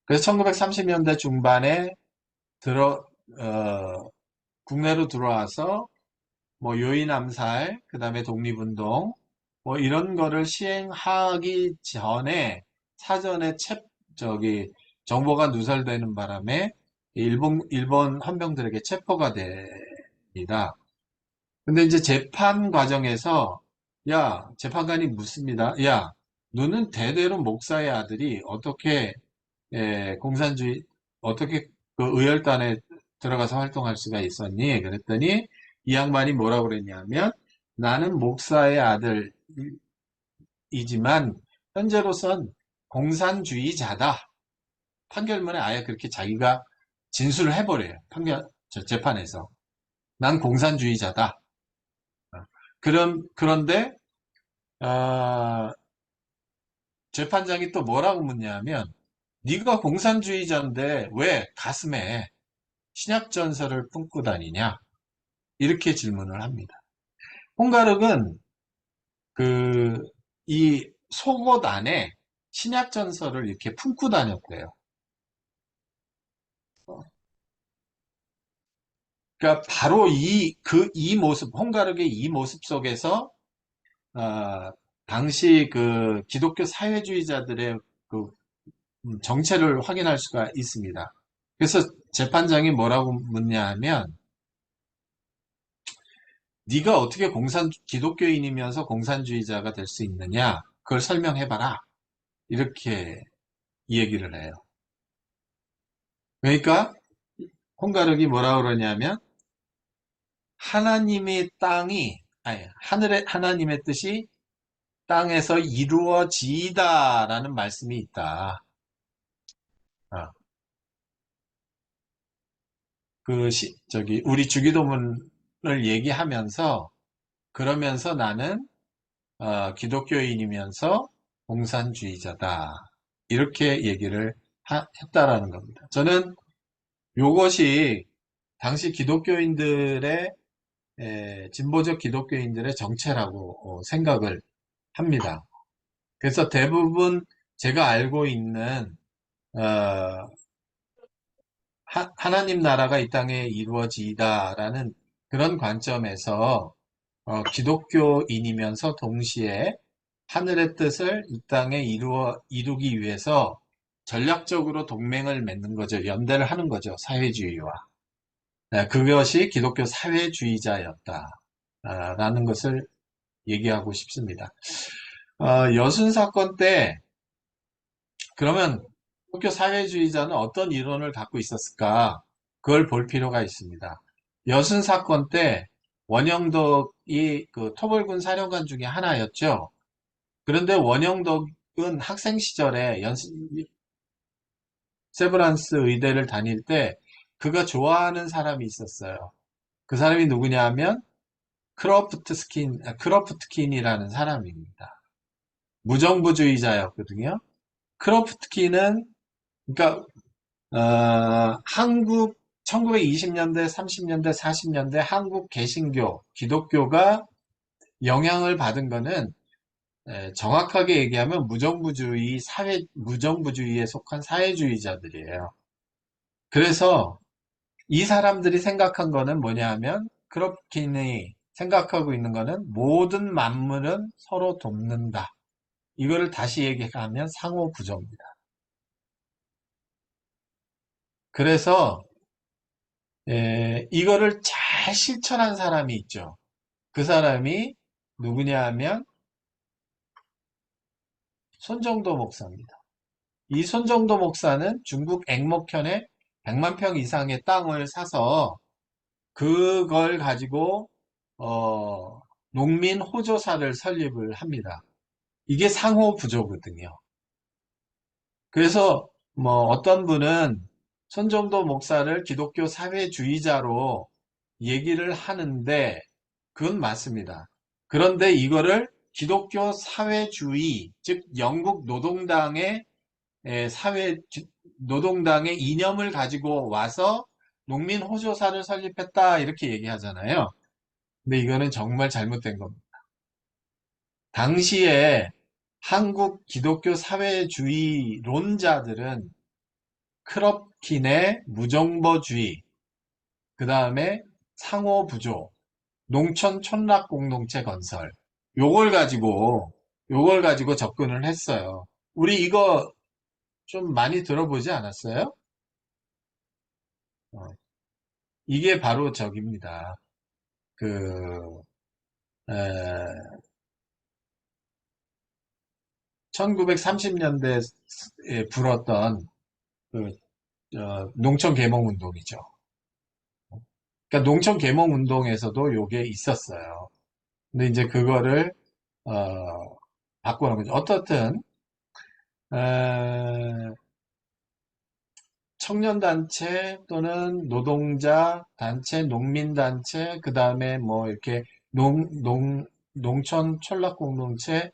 그래서 1930년대 중반에 국내로 들어와서 뭐 요인 암살, 그 다음에 독립운동, 뭐 이런 거를 시행하기 전에 사전에 정보가 누설되는 바람에 일본 헌병들에게 체포가 됩니다. 근데 이제 재판 과정에서 재판관이 묻습니다. 너는 대대로 목사의 아들이 어떻게 어떻게 그 의열단에 들어가서 활동할 수가 있었니? 그랬더니 이 양반이 뭐라고 그랬냐면 나는 목사의 아들이지만 현재로선 공산주의자다. 판결문에 아예 그렇게 자기가 진술을 해버려요. 재판에서. 난 공산주의자다. 그런데 재판장이 또 뭐라고 묻냐면 네가 공산주의자인데 왜 가슴에 신약전설을 품고 다니냐? 이렇게 질문을 합니다. 홍가륵은 이 속옷 안에 신약전설을 이렇게 품고 다녔대요. 그러니까 바로 이 모습, 홍가륵의 이 모습 속에서 당시 그 기독교 사회주의자들의 그 정체를 확인할 수가 있습니다. 그래서 재판장이 뭐라고 묻냐 하면 네가 어떻게 기독교인이면서 공산주의자가 될 수 있느냐? 그걸 설명해봐라. 이렇게 이 얘기를 해요. 그러니까 홍가륵이 뭐라 그러냐면 하나님의 땅이 아니 하나님의 뜻이 땅에서 이루어지다라는 말씀이 있다. 어, 우리 주기도문을 얘기하면서 그러면서 나는 기독교인이면서 공산주의자다. 이렇게 얘기를 했다라는 겁니다. 저는 요것이 당시 기독교인들의 진보적 기독교인들의 정체라고 생각을 합니다. 그래서 대부분 제가 알고 있는 하나님 나라가 이 땅에 이루어지다라는 그런 관점에서 기독교인이면서 동시에 하늘의 뜻을 이 땅에 이루기 위해서 전략적으로 동맹을 맺는 거죠. 연대를 하는 거죠. 사회주의와. 네, 그것이 기독교 사회주의자였다. 라는 것을 얘기하고 싶습니다. 여순 사건 때 그러면 기독교 사회주의자는 어떤 이론을 갖고 있었을까? 그걸 볼 필요가 있습니다. 여순 사건 때 원영덕이 그 토벌군 사령관 중에 하나였죠. 그런데 원영덕은 학생 시절에 세브란스 의대를 다닐 때 그가 좋아하는 사람이 있었어요. 그 사람이 누구냐 하면 크로프트킨이라는 사람입니다. 무정부주의자였거든요. 크로프트킨은 그러니까 한국 1920년대, 30년대, 40년대 한국 개신교, 기독교가 영향을 받은 거는 정확하게 얘기하면 무정부주의에 속한 사회주의자들이에요. 그래서 이 사람들이 생각한 거는 뭐냐 하면 크롭킨이 생각하고 있는 거는 모든 만물은 서로 돕는다. 이거를 다시 얘기하면 상호부조입니다. 그래서 이거를 잘 실천한 사람이 있죠. 그 사람이 누구냐 하면 손정도 목사입니다. 이 손정도 목사는 중국 앵목현에 100만 평 이상의 땅을 사서 그걸 가지고 농민 호조사를 설립을 합니다. 이게 상호부조거든요. 그래서 뭐 어떤 분은 손정도 목사를 기독교 사회주의자로 얘기를 하는데 그건 맞습니다. 그런데 이거를 기독교 사회주의, 즉 영국 노동당의 노동당의 이념을 가지고 와서 농민 호조사를 설립했다 이렇게 얘기하잖아요. 근데 이거는 정말 잘못된 겁니다. 당시에 한국 기독교 사회주의론자들은 크롭킨의 무정보주의, 그 다음에 상호부조, 농촌 촌락 공동체 건설, 요걸 가지고 접근을 했어요. 우리 이거 좀 많이 들어보지 않았어요? 이게 바로 저깁니다. 1930년대에 불었던 농촌 개몽 운동이죠. 그러니까 농촌 개몽 운동에서도 요게 있었어요. 근데 이제 그거를 바꾸는 거죠. 어떻든 청년단체 또는 노동자 단체, 농민단체, 그 다음에 뭐 이렇게 농촌 촌락공동체,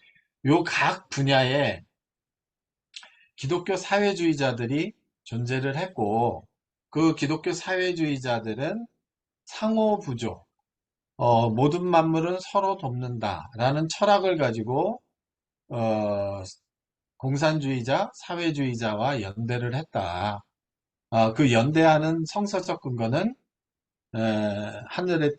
요 각 분야에 기독교 사회주의자들이 존재를 했고, 그 기독교 사회주의자들은 상호부조, 모든 만물은 서로 돕는다라는 철학을 가지고, 공산주의자, 사회주의자와 연대를 했다. 그 연대하는 성서적 근거는 하늘의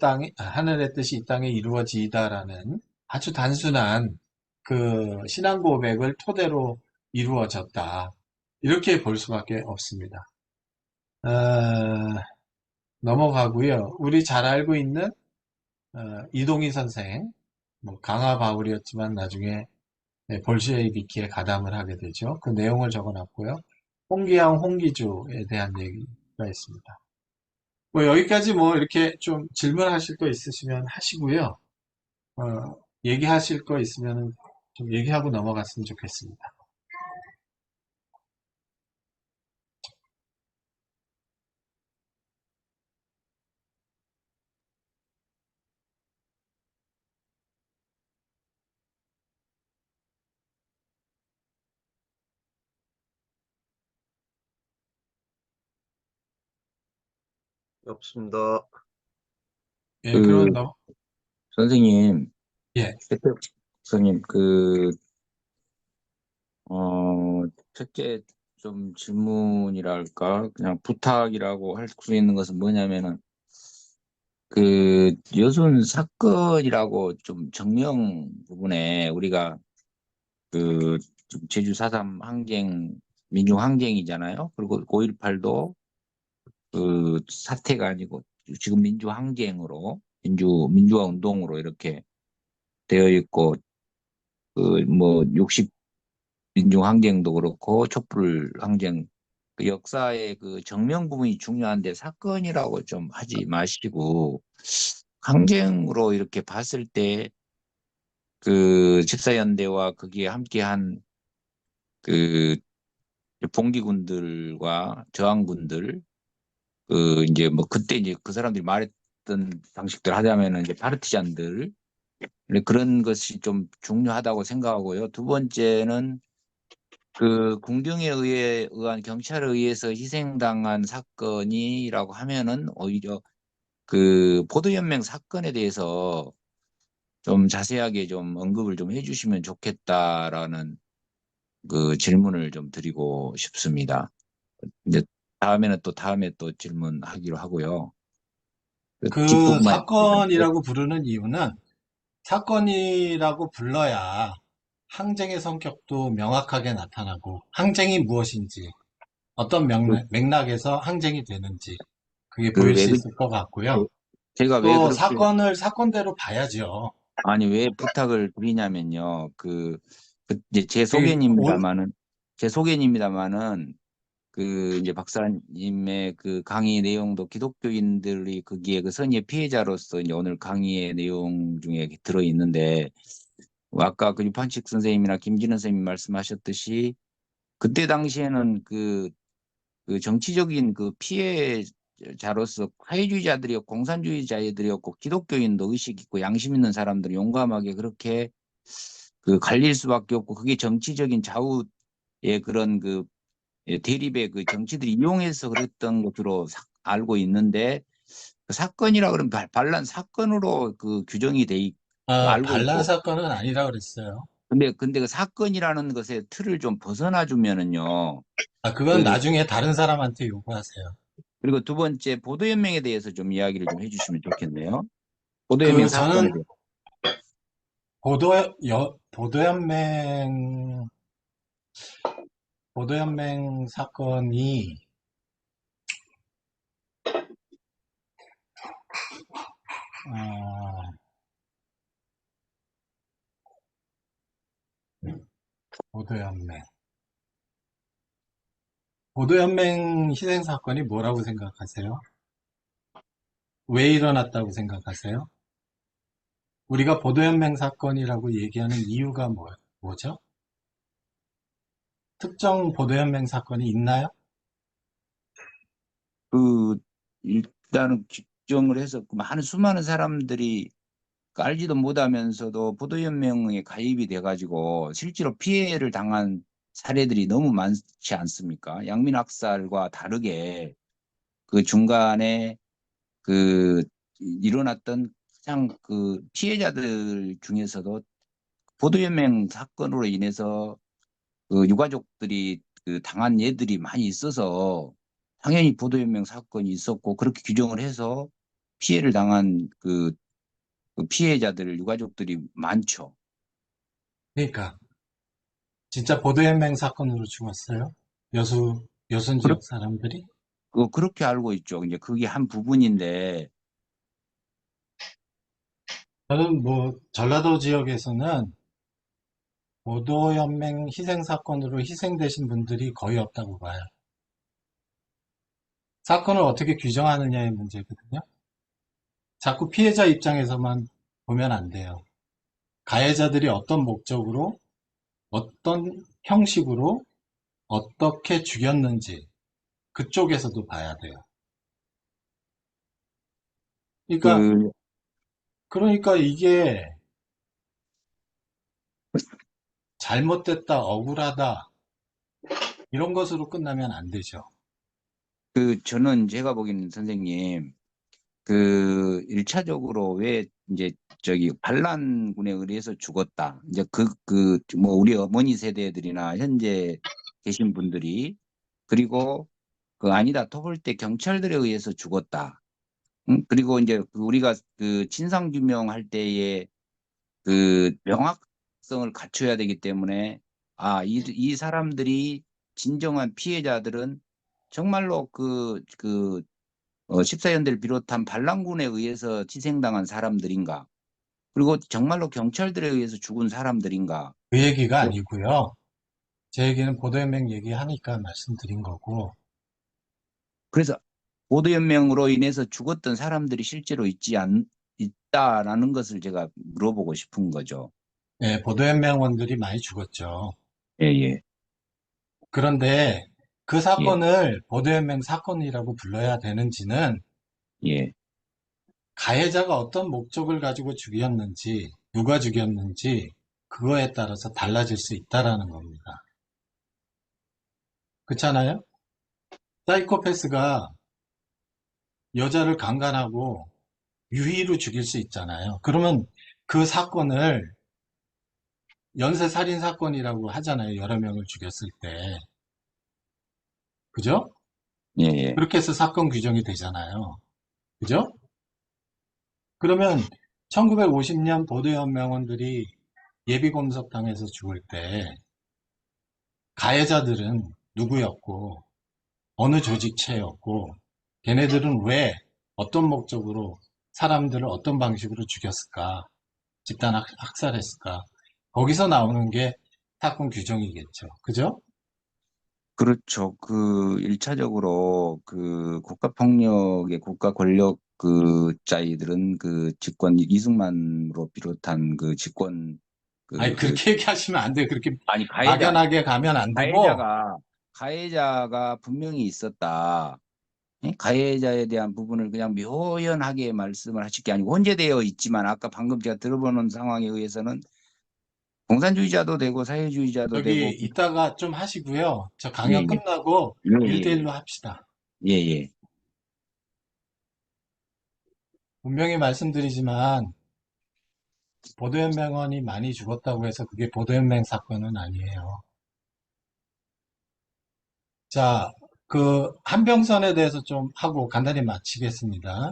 뜻이 이 땅에 이루어지다라는 아주 단순한 그 신앙 고백을 토대로 이루어졌다. 이렇게 볼 수밖에 없습니다. 넘어가고요. 우리 잘 알고 있는 이동희 선생, 뭐 강화 바울이었지만 나중에 네, 볼셰이비키에 가담을 하게 되죠. 그 내용을 적어놨고요. 홍기영, 홍기주에 대한 얘기가 있습니다. 뭐 여기까지 뭐 이렇게 좀 질문하실 거 있으시면 하시고요. 얘기하실 거 있으면 좀 얘기하고 넘어갔으면 좋겠습니다. 없습니다. 예, 그럼 그 선생님, 예, 선생님, 첫째 좀 질문이랄까, 그냥 부탁이라고 할 수 있는 것은 뭐냐면은, 여순 사건이라고 좀 정명 부분에 우리가 좀 제주 4.3 항쟁, 민주항쟁이잖아요. 그리고 5.18도 사태가 아니고 지금 민주항쟁으로, 민주화 운동으로 이렇게 되어 있고, 뭐, 60 민중항쟁도 그렇고, 촛불 항쟁, 그 역사의 그 정명 부분이 중요한데 사건이라고 좀 하지 마시고, 항쟁으로 이렇게 봤을 때, 집사연대와 거기에 함께한 그 봉기군들과 저항군들, 이제 뭐 그때 이제 그 사람들이 말했던 방식대로 하자면은 이제 파르티잔들, 그런 것이 좀 중요하다고 생각하고요. 두 번째는 군경에 의한 경찰에 의해서 희생당한 사건이라고 하면은 오히려 보도연맹 사건에 대해서 좀 자세하게 좀 언급을 좀 해주시면 좋겠다라는 질문을 좀 드리고 싶습니다. 이제 다음에 또 질문하기로 하고요. 그 뒷부분만 해주시면. 사건이라고 부르는 이유는 사건이라고 불러야 항쟁의 성격도 명확하게 나타나고 항쟁이 무엇인지 어떤 맥락에서 항쟁이 되는지 그게 보일 왜, 수 있을 것 같고요. 제가 왜 또 그렇게, 사건을 사건대로 봐야죠. 아니, 왜 부탁을 드리냐면요. 이제 그 올- 제 소견입니다만은, 이제 박사님의 강의 내용도 기독교인들이 거기에 선의의 피해자로서 이제 오늘 강의의 내용 중에 들어있는데, 아까 유판식 선생님이나 김진원 선생님 말씀하셨듯이, 그때 당시에는 정치적인 피해자로서 사회주의자들이었고 공산주의자들이었고 기독교인도 의식 있고 양심 있는 사람들이 용감하게 그렇게 갈릴 수밖에 없고 그게 정치적인 좌우의 그런 대립의 정치들이 이용해서 그랬던 것으로 알고 있는데 사건이라 그러면 반란 사건으로 규정이 알고 반란 있고 사건은 아니라 그랬어요. 근데 그 사건이라는 것의 틀을 좀 벗어나 주면은요. 그건 나중에 다른 사람한테 요구하세요. 그리고 두 번째 보도연맹에 대해서 좀 이야기를 좀 해주시면 좋겠네요. 보도연맹 그 사건에 저는 대해서. 보도연맹 사건이 어, 보도연맹 보도연맹 희생 사건이 뭐라고 생각하세요? 왜 일어났다고 생각하세요? 우리가 보도연맹 사건이라고 얘기하는 이유가 뭐죠? 특정 보도연맹 사건이 있나요? 일단은 규정을 해서 많은 수많은 사람들이 알지도 못하면서도 보도연맹에 가입이 돼가지고 실제로 피해를 당한 사례들이 너무 많지 않습니까? 양민학살과 다르게 중간에 일어났던 가장 피해자들 중에서도 보도연맹 사건으로 인해서 유가족들이 당한 예들이 많이 있어서 당연히 보도연맹 사건이 있었고 그렇게 규정을 해서 피해를 당한 피해자들 유가족들이 많죠. 그러니까 진짜 보도연맹 사건으로 죽었어요? 여순 그렇, 지역 사람들이? 그렇게 알고 있죠. 이제 그게 한 부분인데 저는 뭐 전라도 지역에서는 보도연맹 희생사건으로 희생되신 분들이 거의 없다고 봐요. 사건을 어떻게 규정하느냐의 문제거든요. 자꾸 피해자 입장에서만 보면 안 돼요. 가해자들이 어떤 목적으로, 어떤 형식으로, 어떻게 죽였는지 그쪽에서도 봐야 돼요. 그, 그러니까 이게 잘못됐다, 억울하다 이런 것으로 끝나면 안 되죠. 저는 제가 보기에는 선생님, 1차적으로 왜 이제 반란군에 의해서 죽었다. 이제 뭐 우리 어머니 세대들이나 현재 계신 분들이, 그리고 아니다, 토벌 때 경찰들에 의해서 죽었다. 응? 그리고 이제 우리가 진상규명할 때에 명확성을 갖춰야 되기 때문에, 이 사람들이 진정한 피해자들은 정말로 14연대를 비롯한 반란군에 의해서 희생당한 사람들인가? 그리고 정말로 경찰들에 의해서 죽은 사람들인가? 그 얘기가 아니고요. 제 얘기는 보도연맹 얘기하니까 말씀드린 거고, 그래서 보도연맹으로 인해서 죽었던 사람들이 실제로 있다라는 것을 제가 물어보고 싶은 거죠. 네, 보도연맹원들이 많이 죽었죠. 예, 예, 그런데 그 예, 사건을 보도연맹 사건이라고 불러야 되는지는 예. 가해자가 어떤 목적을 가지고 죽였는지, 누가 죽였는지, 그거에 따라서 달라질 수 있다라는 겁니다. 그렇잖아요? 사이코패스가 여자를 강간하고 유의로 죽일 수 있잖아요. 그러면 그 사건을 연쇄살인 사건이라고 하잖아요. 여러 명을 죽였을 때. 그죠? 예, 예. 그렇게 해서 사건 규정이 되잖아요. 그죠? 그러면 1950년 보도연맹원들이 예비검석당해서 죽을 때 가해자들은 누구였고 어느 조직체였고 걔네들은 왜 어떤 목적으로 사람들을 어떤 방식으로 죽였을까? 집단 학살했을까? 거기서 나오는 게 사건 규정이겠죠. 그죠? 그렇죠. 1차적으로 국가폭력의 국가 권력 자이들은 집권 이승만으로 비롯한 집권 아니 그렇게 얘기하시면 안 돼요. 그렇게 아니 막연하게 가면 안 되고 가해자가 분명히 있었다. 예? 가해자에 대한 부분을 그냥 묘연하게 말씀을 하실 게 아니고 혼재되어 있지만, 아까 방금 제가 들어보는 상황에 의해서는 공산주의자도 되고 사회주의자도 저기 되고. 이따가 좀 하시고요. 저 예, 강연 예, 끝나고 예, 1대1로 합시다. 예, 예. 분명히 말씀드리지만 보도연맹원이 많이 죽었다고 해서 그게 보도연맹 사건은 아니에요. 자, 한병선에 대해서 좀 하고 간단히 마치겠습니다.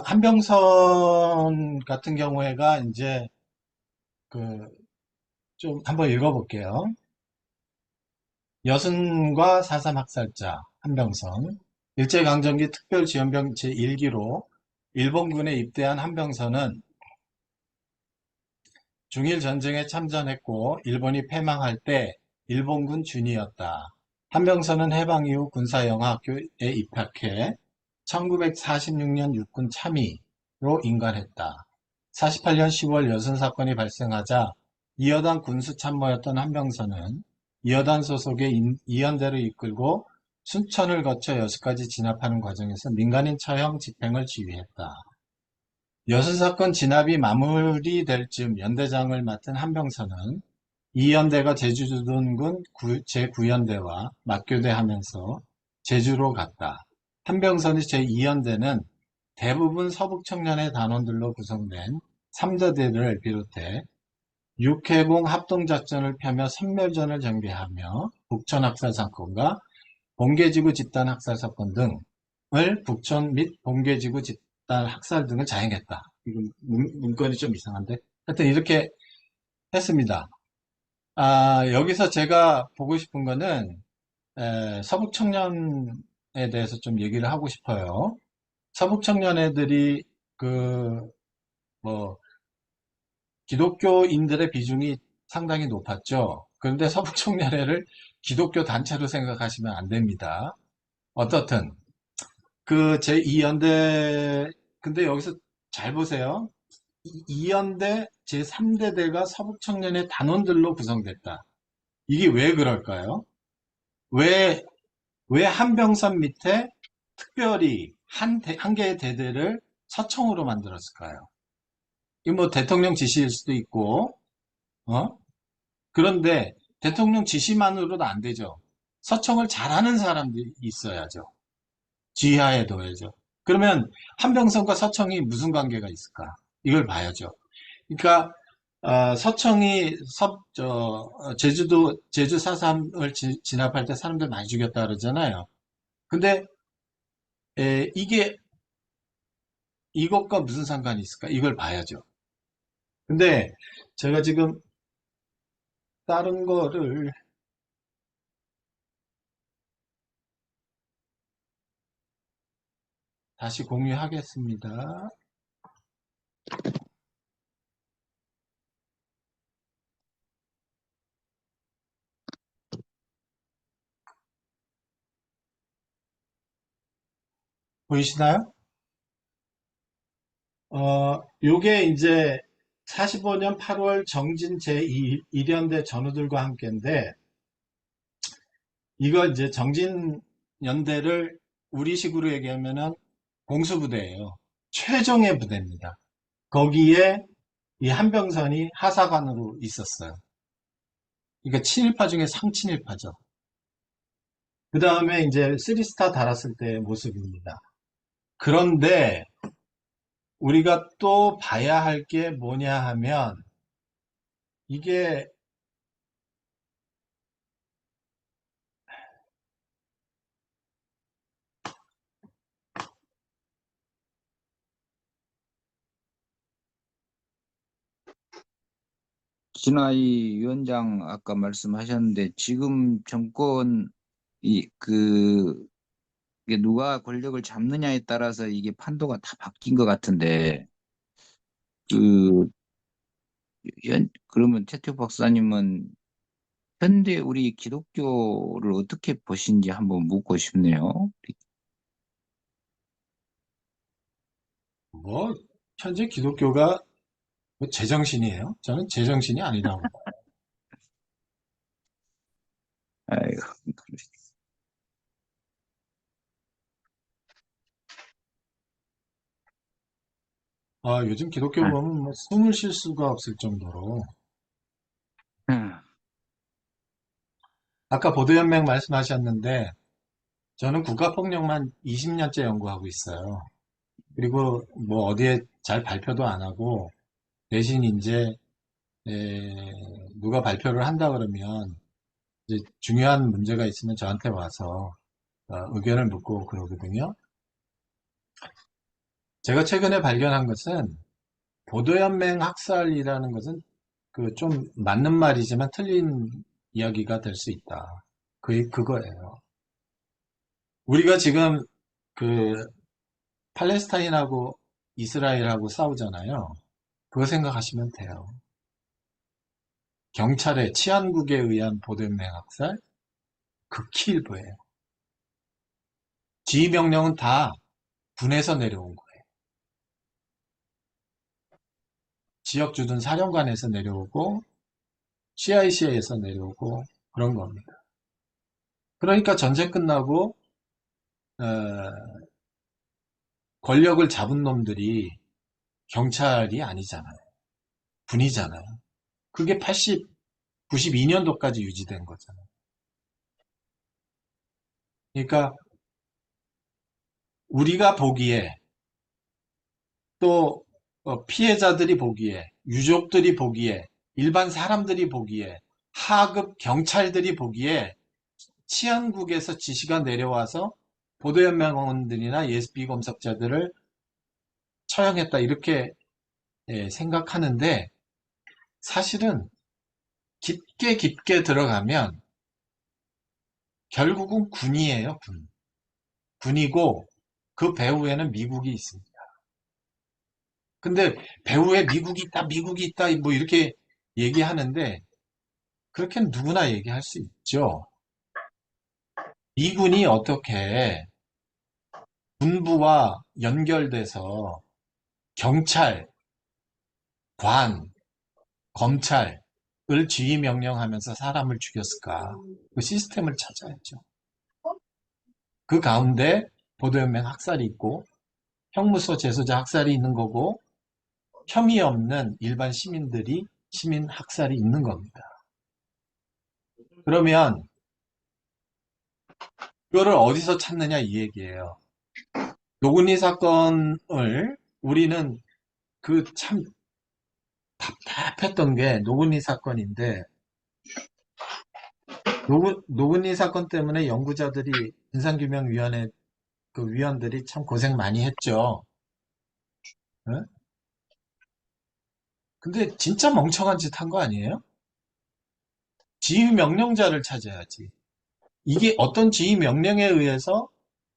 한병선 같은 경우에가 이제 좀 한번 읽어볼게요. 여순과 4.3 학살자 한병선, 일제강점기 특별지원병 제1기로 일본군에 입대한 한병선은 중일전쟁에 참전했고 일본이 패망할 때 일본군 준이었다. 한병선은 해방 이후 군사영화학교에 입학해 1946년 육군 참의로 임관했다. 48년 10월 여순사건이 발생하자 이여단 군수참모였던 한병선은 이여단 소속의 이연대를 이끌고 순천을 거쳐 여수까지 진압하는 과정에서 민간인 처형 집행을 지휘했다. 여수사건 진압이 마무리될 즈음 연대장을 맡은 한병선은 이연대가 제주둔군 제9연대와 맞교대하면서 제주로 갔다. 한병선의 제2연대는 대부분 서북청년의 단원들로 구성된 3대대를 비롯해 육해공 합동작전을 펴며 선멸전을 전개하며 북촌 학살 사건과 봉계지구 집단 학살 사건 등을 북촌 및 봉계지구 집단 학살 등을 자행했다. 이건 문건이 좀 이상한데 하여튼 이렇게 했습니다. 여기서 제가 보고 싶은 거는 서북 청년에 대해서 좀 얘기를 하고 싶어요. 서북 청년 애들이 뭐 기독교인들의 비중이 상당히 높았죠. 그런데 서북청년회를 기독교 단체로 생각하시면 안 됩니다. 어떻든 그 제2연대 근데 여기서 잘 보세요. 이연대 제3대대가 서북청년회 단원들로 구성됐다. 이게 왜 그럴까요? 왜, 왜 한병선 밑에 특별히 한 개의 대대를 서청으로 만들었을까요? 이거 뭐 대통령 지시일 수도 있고, 어? 그런데 대통령 지시만으로도 안 되죠. 서청을 잘하는 사람들이 있어야죠. 지하에 둬야죠. 그러면 한병선과 서청이 무슨 관계가 있을까? 이걸 봐야죠. 그러니까 서청이 제주 4.3을 진압할 때 사람들 많이 죽였다 그러잖아요. 근데 이게 이것과 무슨 상관이 있을까? 이걸 봐야죠. 근데 제가 지금 다른 거를 다시 공유하겠습니다. 보이시나요? 요게 이제 45년 8월 정진 제1연대 전우들과 함께인데, 이거 이제 정진연대를 우리식으로 얘기하면은 공수부대예요. 최종의 부대입니다. 거기에 이 한병선이 하사관으로 있었어요. 그러니까 친일파 중에 상친일파죠. 그 다음에 이제 3스타 달았을 때의 모습입니다. 그런데 우리가 또 봐야 할 게 뭐냐 하면 이게 진화이 위원장 아까 말씀하셨는데 지금 정권 이게 누가 권력을 잡느냐에 따라서 이게 판도가 다 바뀐 것 같은데 그 그러면 태태 박사님은 현대 우리 기독교를 어떻게 보신지 한번 묻고 싶네요. 뭐 현재 기독교가 뭐 제정신이에요? 저는 제정신이 아니라고 봐요. 아이고, 요즘 기독교 보면 뭐 숨을 쉴 수가 없을 정도로 아까 보도연맹 말씀하셨는데 저는 국가폭력만 20년째 연구하고 있어요. 그리고 뭐 어디에 잘 발표도 안 하고 대신 이제 누가 발표를 한다 그러면 이제 중요한 문제가 있으면 저한테 와서 의견을 묻고 그러거든요. 제가 최근에 발견한 것은 보도연맹 학살이라는 것은 그 좀 맞는 말이지만 틀린 이야기가 될 수 있다. 그거예요. 우리가 지금 그 팔레스타인하고 이스라엘하고 싸우잖아요. 그거 생각하시면 돼요. 경찰의 치안국에 의한 보도연맹 학살 극히 일부예요. 지휘명령은 다 군에서 내려온 거예요. 지역 주둔 사령관에서 내려오고 CIC에서 내려오고 그런 겁니다. 그러니까 전쟁 끝나고 권력을 잡은 놈들이 경찰이 아니잖아요. 군이잖아요. 그게 92년도까지 유지된 거잖아요. 그러니까 우리가 보기에 또 피해자들이 보기에 유족들이 보기에 일반 사람들이 보기에 하급 경찰들이 보기에 치안국에서 지시가 내려와서 보도연맹원들이나 예스비 검색자들을 처형했다 이렇게 생각하는데 사실은 깊게 깊게 들어가면 결국은 군이에요. 군이고 그 배후에는 미국이 있습니다. 근데 배후에 미국이 있다, 뭐 이렇게 얘기하는데, 그렇게 누구나 얘기할 수 있죠. 미군이 어떻게 군부와 연결돼서 경찰, 관, 검찰을 지휘 명령하면서 사람을 죽였을까? 그 시스템을 찾아야죠. 그 가운데 보도연맹 학살이 있고, 형무소 재소자 학살이 있는 거고, 혐의 없는 일반 시민 학살이 있는 겁니다. 그러면 그거를 어디서 찾느냐 이 얘기예요. 노근희 사건을 우리는 그 참 답답했던 게 노근희 사건인데, 노근희 사건 때문에 연구자들이 진상규명위원회 그 위원들이 참 고생 많이 했죠. 응? 근데 진짜 멍청한 짓 한 거 아니에요? 지휘 명령자를 찾아야지. 이게 어떤 지휘 명령에 의해서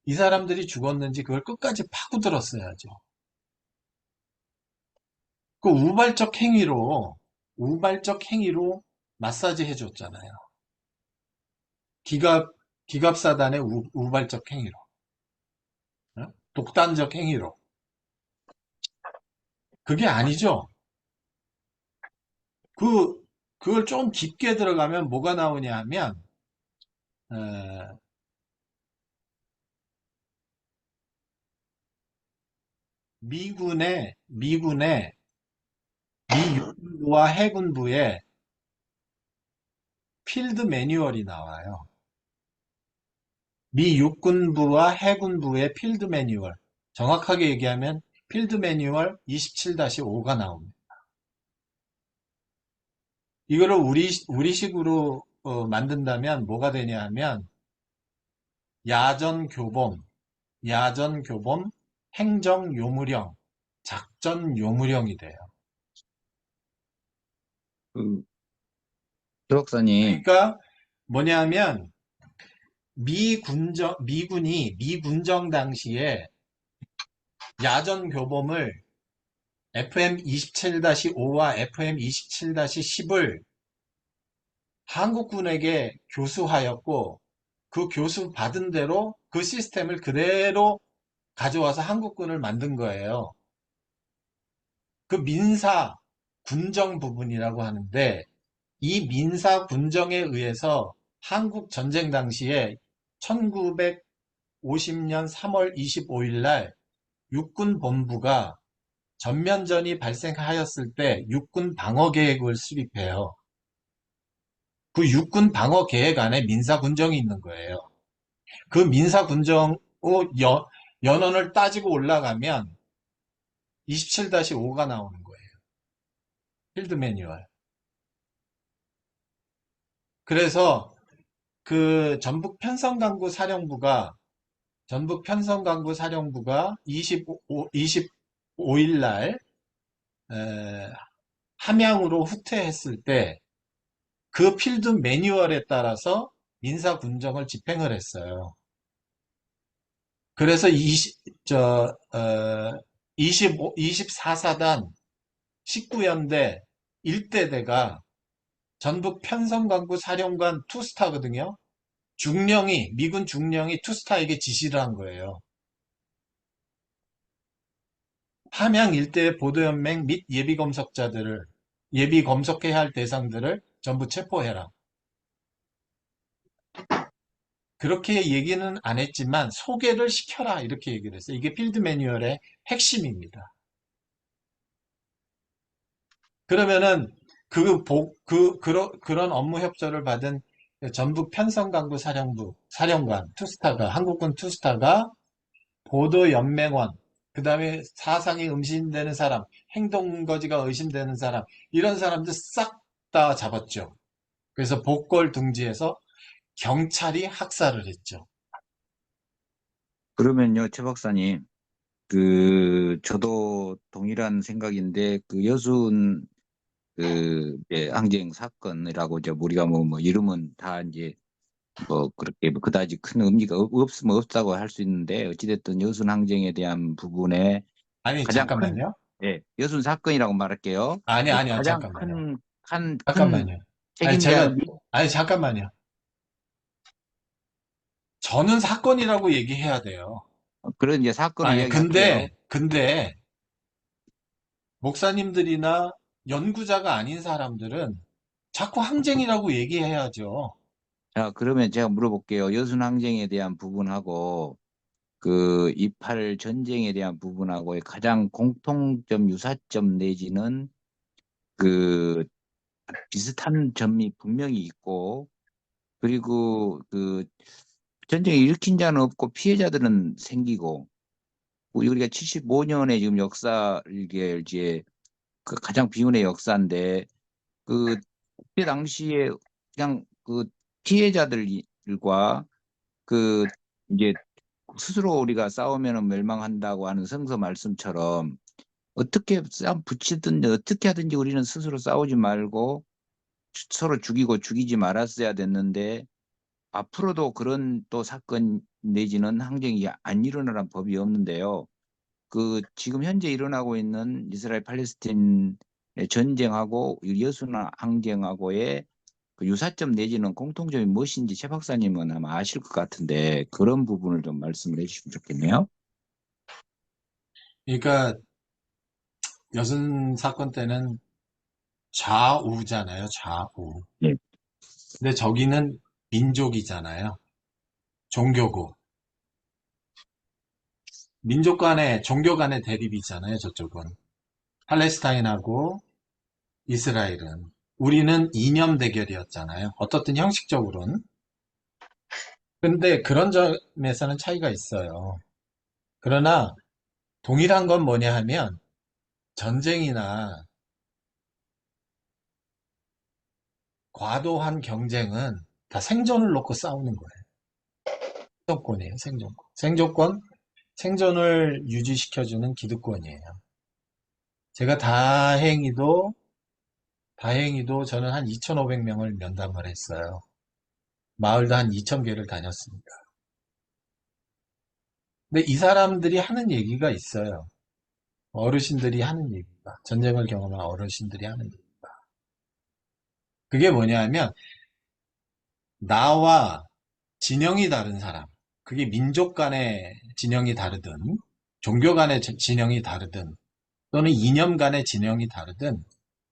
이 사람들이 죽었는지 그걸 끝까지 파고들었어야죠. 그 우발적 행위로 마사지 해줬잖아요. 기갑사단의 우발적 행위로. 어? 독단적 행위로. 그게 아니죠. 그걸 좀 깊게 들어가면 뭐가 나오냐 하면, 어, 미군의 미 육군부와 해군부의 필드 매뉴얼이 나와요. 미 육군부와 해군부의 필드 매뉴얼. 정확하게 얘기하면 필드 매뉴얼 27-5가 나옵니다. 이거를 우리식으로 만든다면 뭐가 되냐 하면 야전 교범, 행정 요무령, 작전 요무령이 돼요. 최 박사님, 그러니까 뭐냐면 미군정 당시에 야전 교범을 FM 27-5와 FM 27-10을 한국군에게 교수하였고, 그 교수 받은 대로 그 시스템을 그대로 가져와서 한국군을 만든 거예요. 그 민사 군정 부분이라고 하는데, 이 민사 군정에 의해서 한국 전쟁 당시에 1950년 3월 25일 날 육군 본부가 전면전이 발생하였을 때 육군 방어 계획을 수립해요. 그 육군 방어 계획 안에 민사 군정이 있는 거예요. 그 민사 군정 연원을 따지고 올라가면 27-5가 나오는 거예요. 필드 매뉴얼. 그래서 그 전북 편성강구 사령부가 25일 날 함양으로 후퇴했을 때 그 필드 매뉴얼에 따라서 민사 군정을 집행을 했어요. 그래서 24사단 19연대 1대대가 전북 편성강구 사령관 투스타거든요. 미군 중령이 투스타에게 지시를 한 거예요. 함양 일대의 보도연맹 및 예비 검속해야 할 대상들을 전부 체포해라. 그렇게 얘기는 안 했지만 소개를 시켜라 이렇게 얘기를 했어요. 이게 필드 매뉴얼의 핵심입니다. 그러면은 그런 업무 협조를 받은 전북 편성강구 사령관 한국군 투스타가 보도연맹원, 그 다음에 사상이 의심되는 사람, 행동거지가 의심되는 사람, 이런 사람들 싹 다 잡았죠. 그래서 복골 등지에서 경찰이 학살을 했죠. 그러면요, 최 박사님, 저도 동일한 생각인데, 여순, 항쟁 사건이라고, 우리가 이름은 다 이제, 그렇게, 그다지 큰 의미가 없으면 없다고 할 수 있는데, 어찌됐든 여순 항쟁에 대한 부분에 아니, 가장 큰, 잠깐만요. 예, 여순 사건이라고 말할게요. 아니요, 가장 잠깐만요. 큰 잠깐만요. 아니, 책임자는 잠깐만요. 저는 사건이라고 얘기해야 돼요. 그런 이제 사건을 아니, 이야기할게요. 근데, 목사님들이나 연구자가 아닌 사람들은 자꾸 항쟁이라고 얘기해야죠. 자, 그러면 제가 물어볼게요. 여순 항쟁에 대한 부분하고 그 28 전쟁에 대한 부분하고의 가장 공통점, 유사점 내지는 그 비슷한 점이 분명히 있고, 그리고 그 전쟁을 일으킨 자는 없고 피해자들은 생기고, 우리가 75년의 지금 역사 이게 이제 그 가장 비운의 역사인데, 그 그때 당시에 그냥 그 피해자들과 그 이제 스스로 우리가 싸우면은 멸망한다고 하는 성서 말씀처럼 어떻게 싸움 붙이든 어떻게 하든지 우리는 스스로 싸우지 말고 서로 죽이고 죽이지 말았어야 됐는데, 앞으로도 그런 또 사건 내지는 항쟁이 안 일어나는 법이 없는데요. 그 지금 현재 일어나고 있는 이스라엘 팔레스타인의 전쟁하고 여순 항쟁하고의 그 유사점 내지는 공통점이 무엇인지 최 박사님은 아마 아실 것 같은데 그런 부분을 좀 말씀을 해주시면 좋겠네요. 그러니까, 여순 사건 때는 좌우잖아요, 좌우. 예. 근데 저기는 민족이잖아요. 종교고. 민족 간의, 종교 간의 대립이잖아요, 저쪽은. 팔레스타인하고 이스라엘은. 우리는 이념 대결이었잖아요. 어떻든 형식적으로는. 근데 그런 점에서는 차이가 있어요. 그러나 동일한 건 뭐냐 하면 전쟁이나 과도한 경쟁은 다 생존을 놓고 싸우는 거예요. 생존권이에요, 생존권. 생존을 유지시켜주는 기득권이에요. 제가 다행히도 저는 한 2,500명을 면담을 했어요. 마을도 한 2,000개를 다녔습니다. 근데 이 사람들이 하는 얘기가 있어요. 어르신들이 하는 얘기가. 전쟁을 경험한 어르신들이 하는 얘기가. 그게 뭐냐면, 나와 진영이 다른 사람. 그게 민족 간의 진영이 다르든, 종교 간의 진영이 다르든, 또는 이념 간의 진영이 다르든,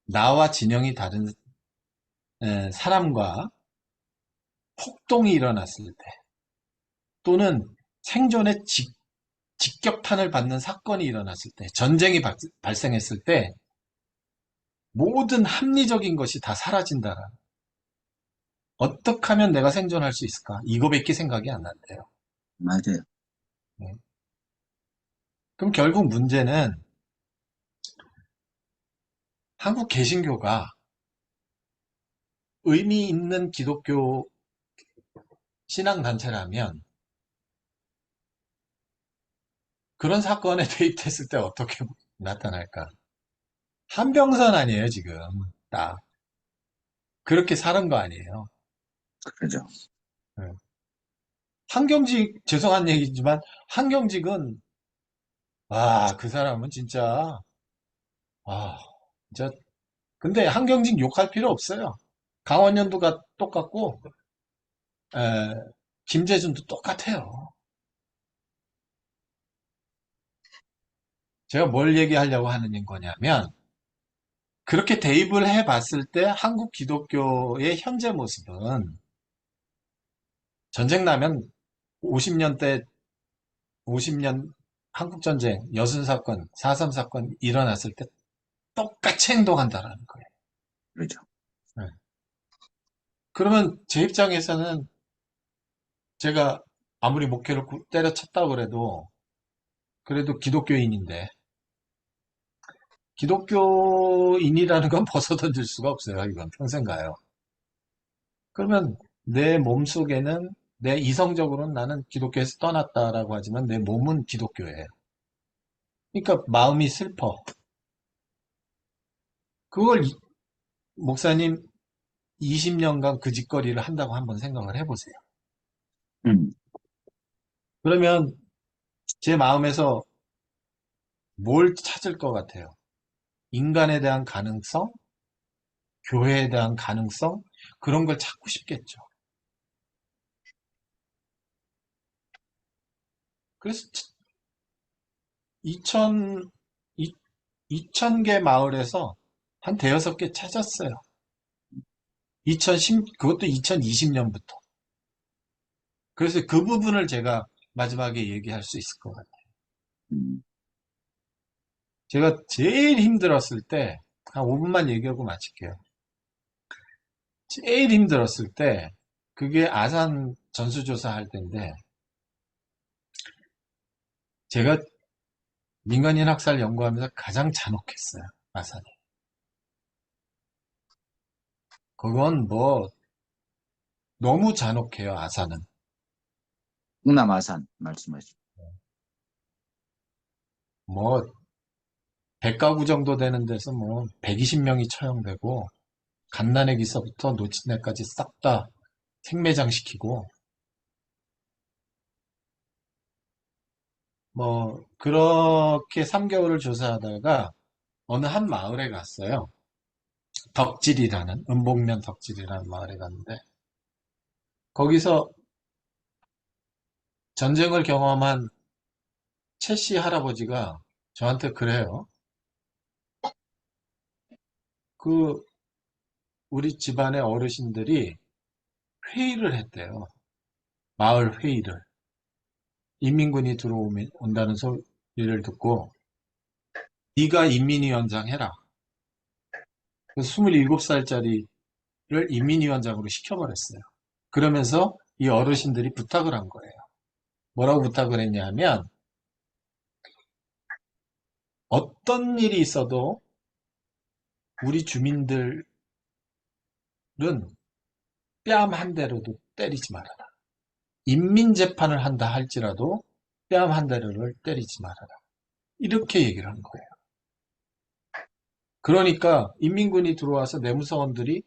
나와 진영이 다른 사람과 폭동이 일어났을 때, 또는 생존의 직격탄을 받는 사건이 일어났을 때, 전쟁이 발생했을 때, 모든 합리적인 것이 다 사라진다. 어떻게 하면 내가 생존할 수 있을까? 이거밖에 생각이 안 난대요. 맞아요. 네. 그럼 결국 문제는 한국 개신교가 의미 있는 기독교 신앙단체라면 그런 사건에 대입됐을 때 어떻게 나타날까? 한병선 아니에요, 지금. 딱. 그렇게 사는 거 아니에요. 그러죠. 네. 한경직, 죄송한 얘기지만, 한경직은, 그 사람은 진짜, 아, 진짜, 근데 한경직 욕할 필요 없어요. 강원연도가 똑같고, 에, 김재준도 똑같아요. 제가 뭘 얘기하려고 하는 거냐면, 그렇게 대입을 해 봤을 때 한국 기독교의 현재 모습은 전쟁 나면 50년대, 50년 한국전쟁, 여순사건, 4.3 사건 일어났을 때 똑같이 행동한다라는 거예요. 그러죠. 네. 그러면 제 입장에서는 제가 아무리 목회를 때려쳤다고 그래도 기독교인인데, 기독교인이라는 건 벗어던질 수가 없어요. 이건 평생 가요. 그러면 내 몸속에는 내 이성적으로는 나는 기독교에서 떠났다라고 하지만 내 몸은 기독교예요. 그러니까 마음이 슬퍼. 그걸 목사님 20년간 그 짓거리를 한다고 한번 생각을 해보세요. 음, 그러면 제 마음에서 뭘 찾을 것 같아요? 인간에 대한 가능성, 교회에 대한 가능성, 그런 걸 찾고 싶겠죠. 그래서 2000개 마을에서 한 대여섯 개 찾았어요. 그것도 2020년부터. 그래서 그 부분을 제가 마지막에 얘기할 수 있을 것 같아요. 음, 제가 제일 힘들었을 때, 한 5분만 얘기하고 마칠게요. 제일 힘들었을 때, 그게 아산 전수조사 할 때인데, 제가 민간인 학살 연구하면서 가장 잔혹했어요. 아산이. 그건 뭐, 너무 잔혹해요, 아산은. 충남아산 말씀하시죠. 뭐, 100가구 정도 되는 데서 뭐, 120명이 처형되고, 갓난아기서부터 노친네까지 싹 다 생매장시키고, 뭐, 그렇게 3개월을 조사하다가 어느 한 마을에 갔어요. 은복면 덕질이라는 마을에 갔는데, 거기서 전쟁을 경험한 최 씨 할아버지가 저한테 그래요. 그, 우리 집안의 어르신들이 회의를 했대요. 마을 회의를. 인민군이 들어온다는 소리를 듣고, 네가 인민위원장 해라. 그래서 27살짜리를 인민위원장으로 시켜버렸어요. 그러면서 이 어르신들이 부탁을 한 거예요. 뭐라고 부탁을 했냐 하면, 어떤 일이 있어도 우리 주민들은 뺨 한 대로도 때리지 말아라. 인민재판을 한다 할지라도 뺨 한 대를 때리지 말아라. 이렇게 얘기를 한 거예요. 그러니까 인민군이 들어와서 내무사원들이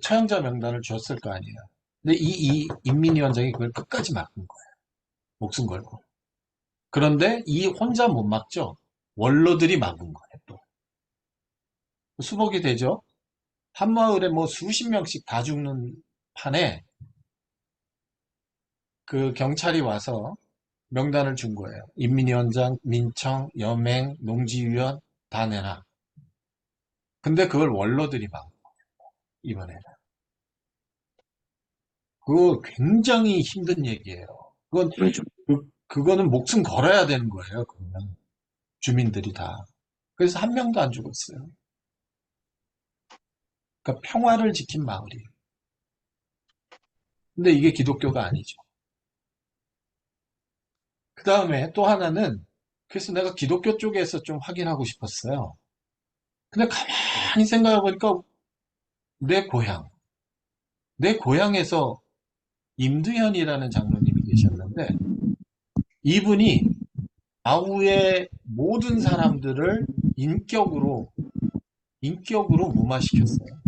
처형자 명단을 줬을 거 아니에요. 근데 이 인민위원장이 그걸 끝까지 막은 거예요. 목숨 걸고. 그런데 이 혼자 못 막죠. 원로들이 막은 거예요. 또 수복이 되죠. 한 마을에 뭐 수십 명씩 다 죽는 판에 그 경찰이 와서 명단을 준 거예요. 인민위원장, 민청, 여맹, 농지위원 다 내놔. 근데 그걸 원로들이 막은 거예요. 이번에는. 그거 굉장히 힘든 얘기예요. 그렇죠. 그거는 목숨 걸어야 되는 거예요. 그거는. 주민들이 다. 그래서 한 명도 안 죽었어요. 그러니까 평화를 지킨 마을이에요. 근데 이게 기독교가 아니죠. 그 다음에 또 하나는, 그래서 내가 기독교 쪽에서 좀 확인하고 싶었어요. 근데 가만히 생각해 보니까 내 고향에서 임두현이라는 장로님이 계셨는데, 이분이 아우의 모든 사람들을 인격으로 무마시켰어요.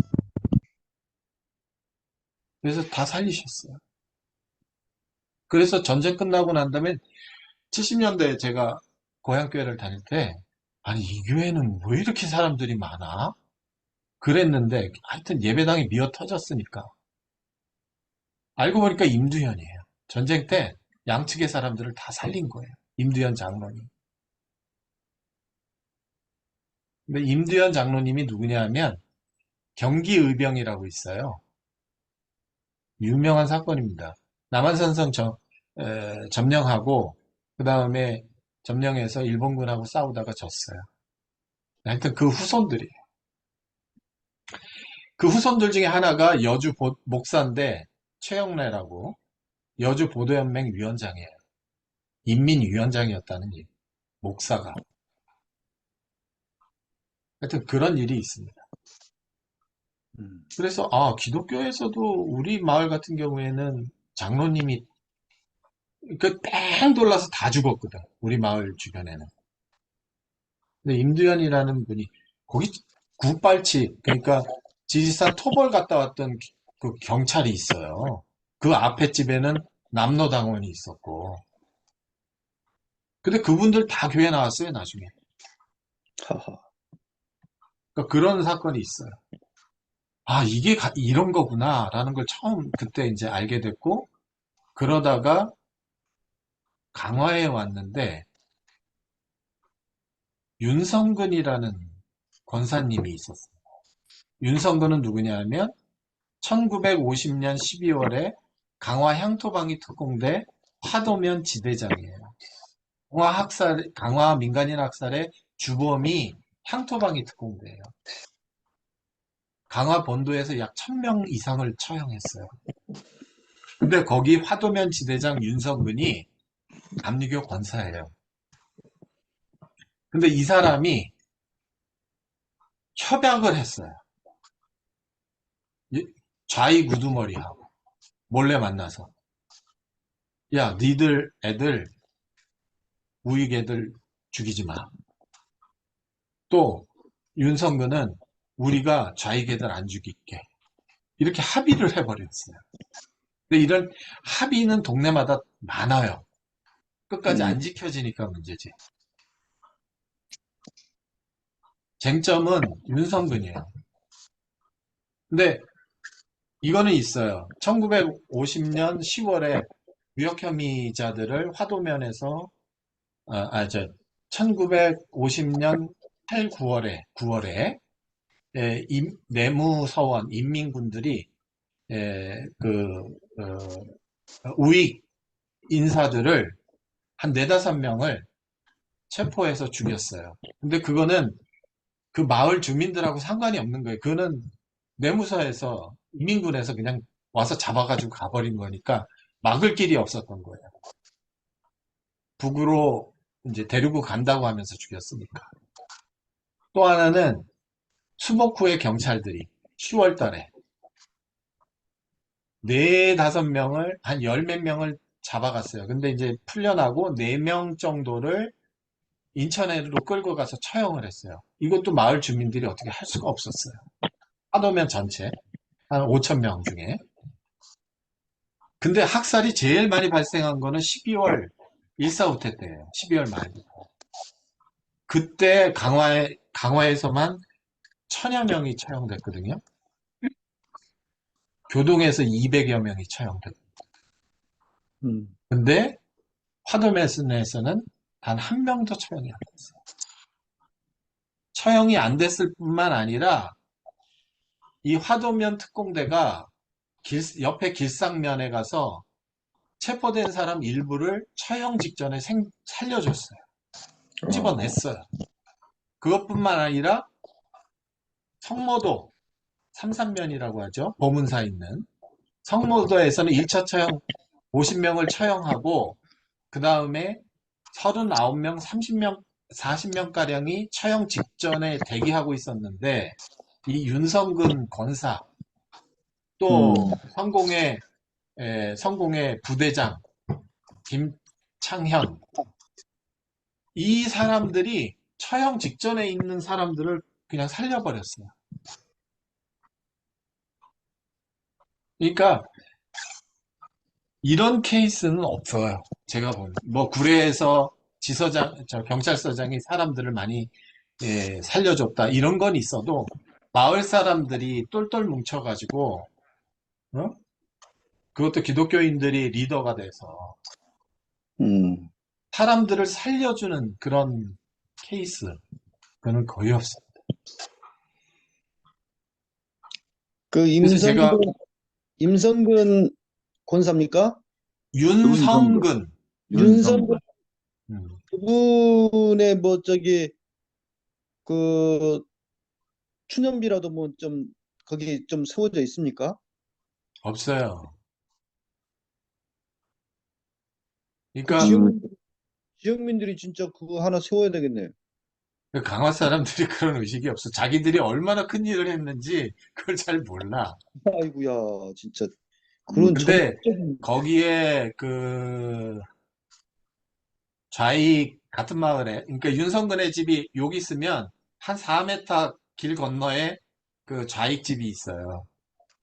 그래서 다 살리셨어요. 그래서 전쟁 끝나고 난 다음에 70년대에 제가 고향교회를 다닐 때, 아니, 이 교회는 왜 이렇게 사람들이 많아? 그랬는데, 하여튼 예배당이 미어 터졌으니까. 알고 보니까 임두현이에요. 전쟁 때 양측의 사람들을 다 살린 거예요. 임두현 장로님. 근데 임두현 장로님이 누구냐 하면, 경기의병이라고 있어요. 유명한 사건입니다. 남한산성 점령하고 그 다음에 점령해서 일본군하고 싸우다가 졌어요. 하여튼 그 후손들이에요. 그 후손들 중에 하나가 여주 목사인데 최영래라고 여주 보도연맹 위원장이에요. 인민위원장이었다는 얘기. 목사가. 하여튼 그런 일이 있습니다. 그래서 기독교에서도 우리 마을 같은 경우에는 장로님이 뺑 돌라서 다 죽었거든. 우리 마을 주변에는. 근데 임두현이라는 분이 거기 굿발치, 그러니까 지리산 토벌 갔다 왔던 그 경찰이 있어요. 그 앞에 집에는 남로당원이 있었고. 근데 그분들 다 교회 나왔어요, 나중에. 하하. 그러니까 그런 사건이 있어요. 아, 이게 이런 거구나라는 걸 처음 그때 이제 알게 됐고, 그러다가 강화에 왔는데 윤성근이라는 권사님이 있었어요. 윤성근은 누구냐면 1950년 12월에 강화 향토방위 특공대 화도면 지대장이에요. 강화 민간인 학살의 주범이 향토방위 특공대예요. 강화 본도에서 약 1000명 이상을 처형했어요. 근데 거기 화도면 지대장 윤성근이 감리교 권사예요. 근데 이 사람이 협약을 했어요. 좌익 우두머리하고 몰래 만나서, 야, 니들 애들 우익 애들 죽이지 마. 또 윤성근은 우리가 좌익 애들 안 죽일게. 이렇게 합의를 해버렸어요. 근데 이런 합의는 동네마다 많아요. 끝까지 안 지켜지니까 문제지. 쟁점은 윤성근이에요. 근데 이거는 있어요. 1950년 10월에 무역 혐의자들을 화도면에서 1950년 8, 9월에 내무서원 인민군들이 우익 인사들을 한 4-5명을 체포해서 죽였어요. 근데 그거는 그 마을 주민들하고 상관이 없는 거예요. 그거는 내무서에서 인민군에서 그냥 와서 잡아가지고 가버린 거니까 막을 길이 없었던 거예요. 북으로 이제 데리고 간다고 하면서 죽였으니까. 또 하나는 수목 후에 경찰들이 10월 달에 4-5명을 한 10몇 명을 잡아갔어요. 근데 이제 풀려나고 4명 정도를 인천으로 끌고 가서 처형을 했어요. 이것도 마을 주민들이 어떻게 할 수가 없었어요. 하도면 전체 한 5천 명 중에. 근데 학살이 제일 많이 발생한 거는 12월 1.4.5태 때예요. 12월 말. 그때 강화에서만 1000여 명이 처형됐거든요. 교동에서 200여 명이 처형됐고. 음. 근데 화도면에서는 단 한 명도 처형이 안 됐어요. 처형이 안 됐을 뿐만 아니라 이 화도면 특공대가 옆에 길상면에 가서 체포된 사람 일부를 처형 직전에 살려줬어요. 집어냈어요. 그것뿐만 아니라 성모도 삼산면이라고 하죠. 보문사 있는 성모도에서는 1차 처형 50명을 처형하고 그 다음에 39명, 30명, 40명가량이 처형 직전에 대기하고 있었는데 이 윤성근 권사 또 성공의 부대장 김창현 이 사람들이 처형 직전에 있는 사람들을 그냥 살려버렸어요. 그러니까 이런 케이스는 없어요. 제가 보면 뭐 구례에서 경찰서장이 사람들을 많이 살려줬다 이런 건 있어도 마을 사람들이 똘똘 뭉쳐가지고 그것도 기독교인들이 리더가 돼서 사람들을 살려주는 그런 케이스 그거는 거의 없어요. 그 그래서 제가 임성근 권사입니까? 윤성근 윤성근 음, 그분의 뭐 그 추념비라도 뭐 좀 거기 좀 세워져 있습니까? 없어요. 그 그러니까 지역민들이 진짜 그거 하나 세워야 되겠네요. 강화 사람들이 그런 의식이 없어. 자기들이 얼마나 큰 일을 했는지 그걸 잘 몰라. 아이고야, 진짜 그런 근데 전형적인 거기에 그 좌익 같은 마을에 그러니까 윤성근의 집이 여기 있으면 한 4m 길 건너에 그 좌익 집이 있어요.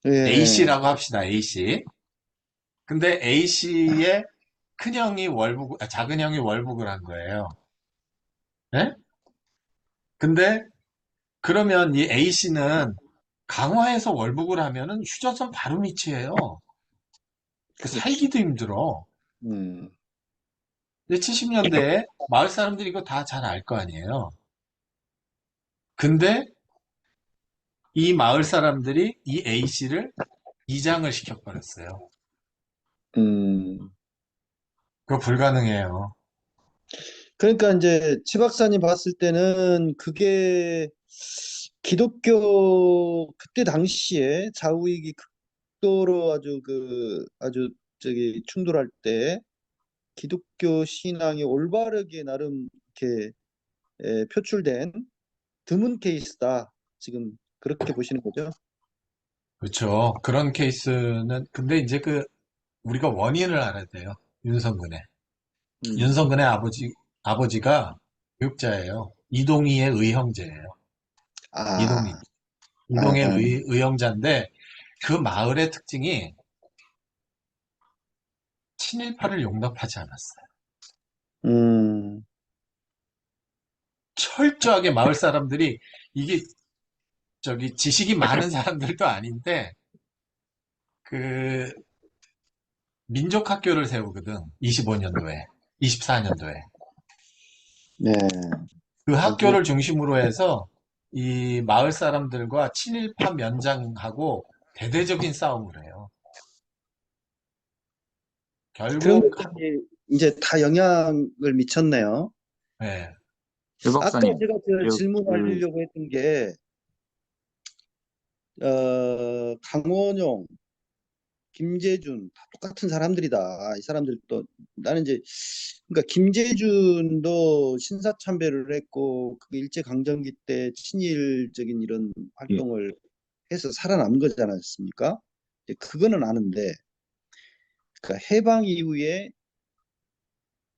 예. A씨라고 합시다. A씨. 근데 A씨의 작은 형이 월북을 한 거예요. 예? 근데 그러면 이 A씨는 강화해서 월북을 하면은 휴전선 바로 밑이에요. 살기도 힘들어. 음, 근데 70년대에 마을 사람들이 이거 다 잘 알 거 아니에요. 근데 이 마을 사람들이 이 A씨를 이장을 시켜버렸어요. 음. 그거 불가능해요. 그러니까 이제 치 박사님 봤을 때는 그게 기독교 그때 당시에 좌우익이 극도로 아주 저기 충돌할 때 기독교 신앙이 올바르게 나름 이렇게 표출된 드문 케이스다. 지금 그렇게 보시는 거죠? 그렇죠. 그런 케이스는 근데 이제 우리가 원인을 알아야 돼요. 윤석근의. 음. 윤석근의 아버지가 교육자예요. 이동희의 의형제예요. 이동희. 아, 이동의 아, 의형자인데 그 마을의 특징이 친일파를 용납하지 않았어요. 음, 철저하게 마을 사람들이 이게 저기 지식이 많은 사람들도 아닌데 그 민족학교를 세우거든. 25년도에, 24년도에. 네. 그 아주, 학교를 중심으로 해서 이 마을 사람들과 친일파 면장하고 대대적인 싸움을 해요. 그런 결국 것들이 이제 다 영향을 미쳤네요. 예, 최 아까 박사님, 제가 저, 그, 질문하려고 했던 게, 강원용, 김재준, 다 똑같은 사람들이다. 이 사람들도, 나는 이제, 그러니까 김재준도 신사참배를 했고, 그 일제강점기 때 친일적인 이런 예, 활동을 해서 살아남은 거지 않았습니까? 이제 그거는 아는데, 그러니까 해방 이후에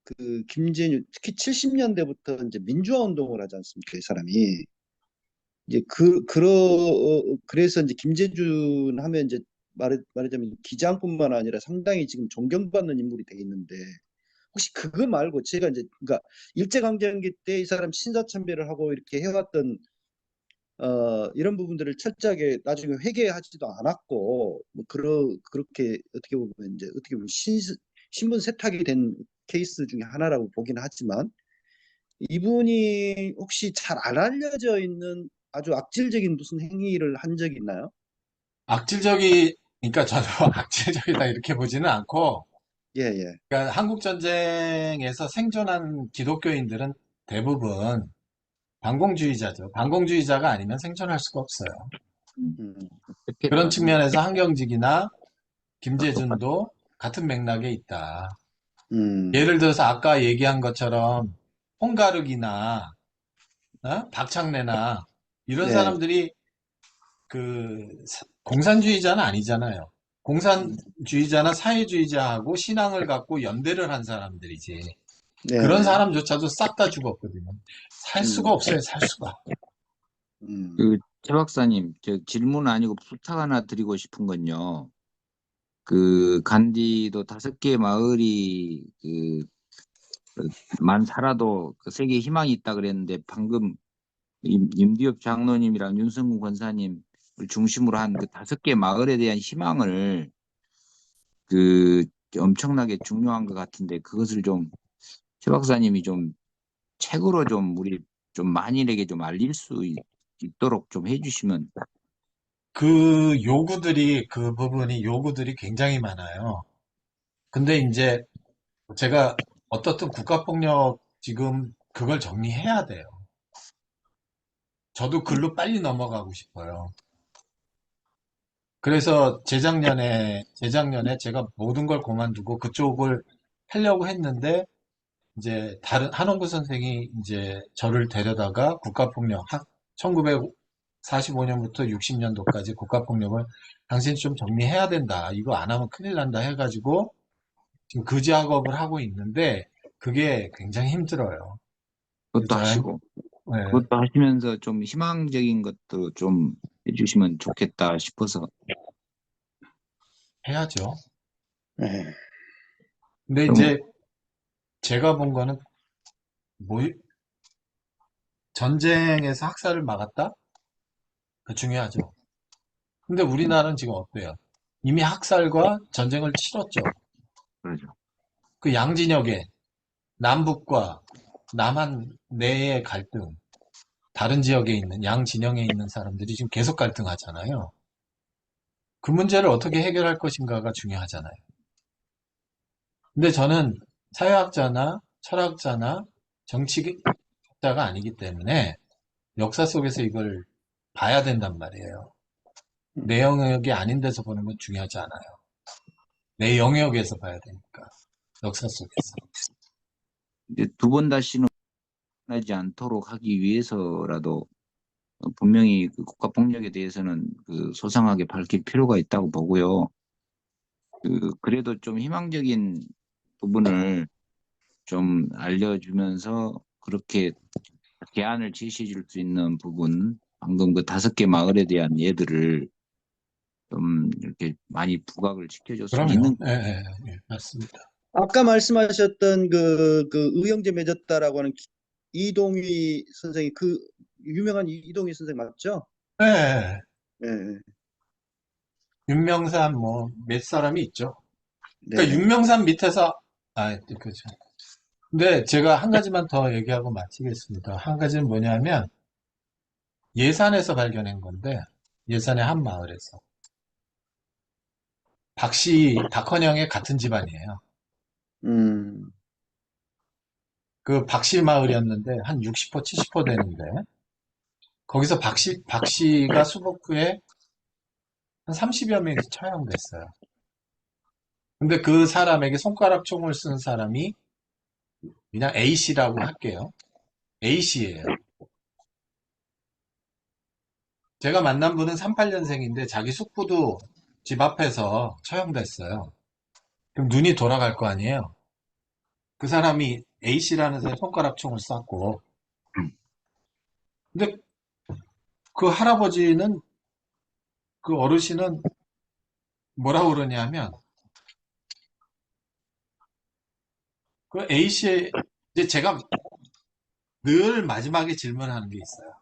그 김재준, 특히 70년대부터 이제 민주화 운동을 하지 않습니까? 이 사람이. 이제 그래서 이제 김재준 하면 이제 말하자면 기장뿐만 아니라 상당히 지금 존경받는 인물이 돼 있는데 혹시 그거 말고 제가 이제 그러니까 일제강점기 때 이 사람 신사참배를 하고 이렇게 해왔던 이런 부분들을 철저하게 나중에 회개하지도 않았고 뭐 그렇게 어떻게 보면 이제 어떻게 보면 신분 세탁이 된 케이스 중에 하나라고 보긴 하지만 이분이 혹시 잘 안 알려져 있는 아주 악질적인 무슨 행위를 한 적이 있나요? 그러니까 저도 악질적이다 이렇게 보지는 않고, 예, 예. 그러니까 한국 전쟁에서 생존한 기독교인들은 대부분 반공주의자죠. 반공주의자가 아니면 생존할 수가 없어요. 음, 그런 좋겠다. 측면에서 한경직이나 김재준도 같은 맥락에 있다. 음, 예를 들어서 아까 얘기한 것처럼 홍가륵이나 박창래나 이런 네. 사람들이 공산주의자는 아니잖아요. 음, 공산주의자나 사회주의자하고 신앙을 갖고 연대를 한 사람들이지. 네, 그런 네. 사람조차도 싹 다 죽었거든요. 살 음, 수가 없어요, 살 수가. 음, 그, 최 박사님, 저 질문 아니고 부탁 하나 드리고 싶은 건요. 그, 간디도 5개 마을이, 만 살아도 그 세계에 희망이 있다 그랬는데 방금 임디엽 장로님이랑 윤성근 권사님을 중심으로 한 그 5개 마을에 대한 희망을 그 엄청나게 중요한 것 같은데 그것을 좀 최 박사님이 좀 책으로 좀 우리 좀 만인에게 좀 알릴 수 있도록 좀 해주시면. 그 부분이 요구들이 굉장히 많아요. 근데 이제 제가 어떻든 국가폭력 지금 그걸 정리해야 돼요. 저도 글로 빨리 넘어가고 싶어요. 그래서 재작년에 제가 모든 걸 그만두고 그쪽을 하려고 했는데, 이제 한홍구 선생이 이제 저를 데려다가 1945년부터 60년도까지 국가폭력을 당신 좀 정리해야 된다. 이거 안 하면 큰일 난다 해가지고 지금 그 작업을 하고 있는데 그게 굉장히 힘들어요. 그것도 저한, 하시고 네, 그것도 하시면서 좀 희망적인 것도 좀 해주시면 좋겠다 싶어서. 해야죠. 네. 근데 좀 이제 제가 본 거는 뭐 전쟁에서 학살을 막았다? 중요하죠. 근데 우리나라는 지금 어때요? 이미 학살과 전쟁을 치렀죠. 그러죠. 그 양진역에 남북과 남한 내의 갈등, 다른 지역에 있는 양진영에 있는 사람들이 지금 계속 갈등하잖아요. 그 문제를 어떻게 해결할 것인가가 중요하잖아요. 근데 저는 사회학자나 철학자나 정치학자가 아니기 때문에 역사 속에서 이걸 봐야 된단 말이에요. 내 영역이 아닌 데서 보는 건 중요하지 않아요. 내 영역에서 봐야 되니까. 역사 속에서. 이제 두 번 다시는 하지 않도록 하기 위해서라도 분명히 그 국가폭력에 대해서는 그 소상하게 밝힐 필요가 있다고 보고요. 그래도 좀 희망적인 부분을 좀 알려주면서 그렇게 대안을 제시해 줄 수 있는 부분, 방금 그 5개 마을에 대한 예들을 좀 이렇게 많이 부각을 시켜줬으면 있는. 그럼요. 예, 맞습니다. 아까 말씀하셨던 그 의형제 맺었다라고 하는 이동휘 선생이 그 유명한 이동휘 선생 맞죠? 예, 예, 예. 윤명산 뭐 몇 사람이 있죠. 그러니까 네. 윤명산 밑에서 그죠. 근데 제가 한 가지만 더 얘기하고 마치겠습니다. 한 가지는 뭐냐면 예산에서 발견한 건데 예산의 한 마을에서 박헌영의 같은 집안이에요. 음, 그 박씨 마을이었는데 한 60호, 70호 되는데 거기서 박씨가 수복 후에 한 30여 명이 처형됐어요. 근데 그 사람에게 손가락 총을 쓴 사람이 그냥 A씨라고 할게요. A씨예요. 제가 만난 분은 38년생인데 자기 숙부도 집 앞에서 처형됐어요. 그럼 눈이 돌아갈 거 아니에요. 그 사람이 A씨라는 사람이 손가락 총을 쐈고 근데 그 할아버지는 그 어르신은 뭐라고 그러냐면 그 A씨 이제 제가 늘 마지막에 질문하는 게 있어요.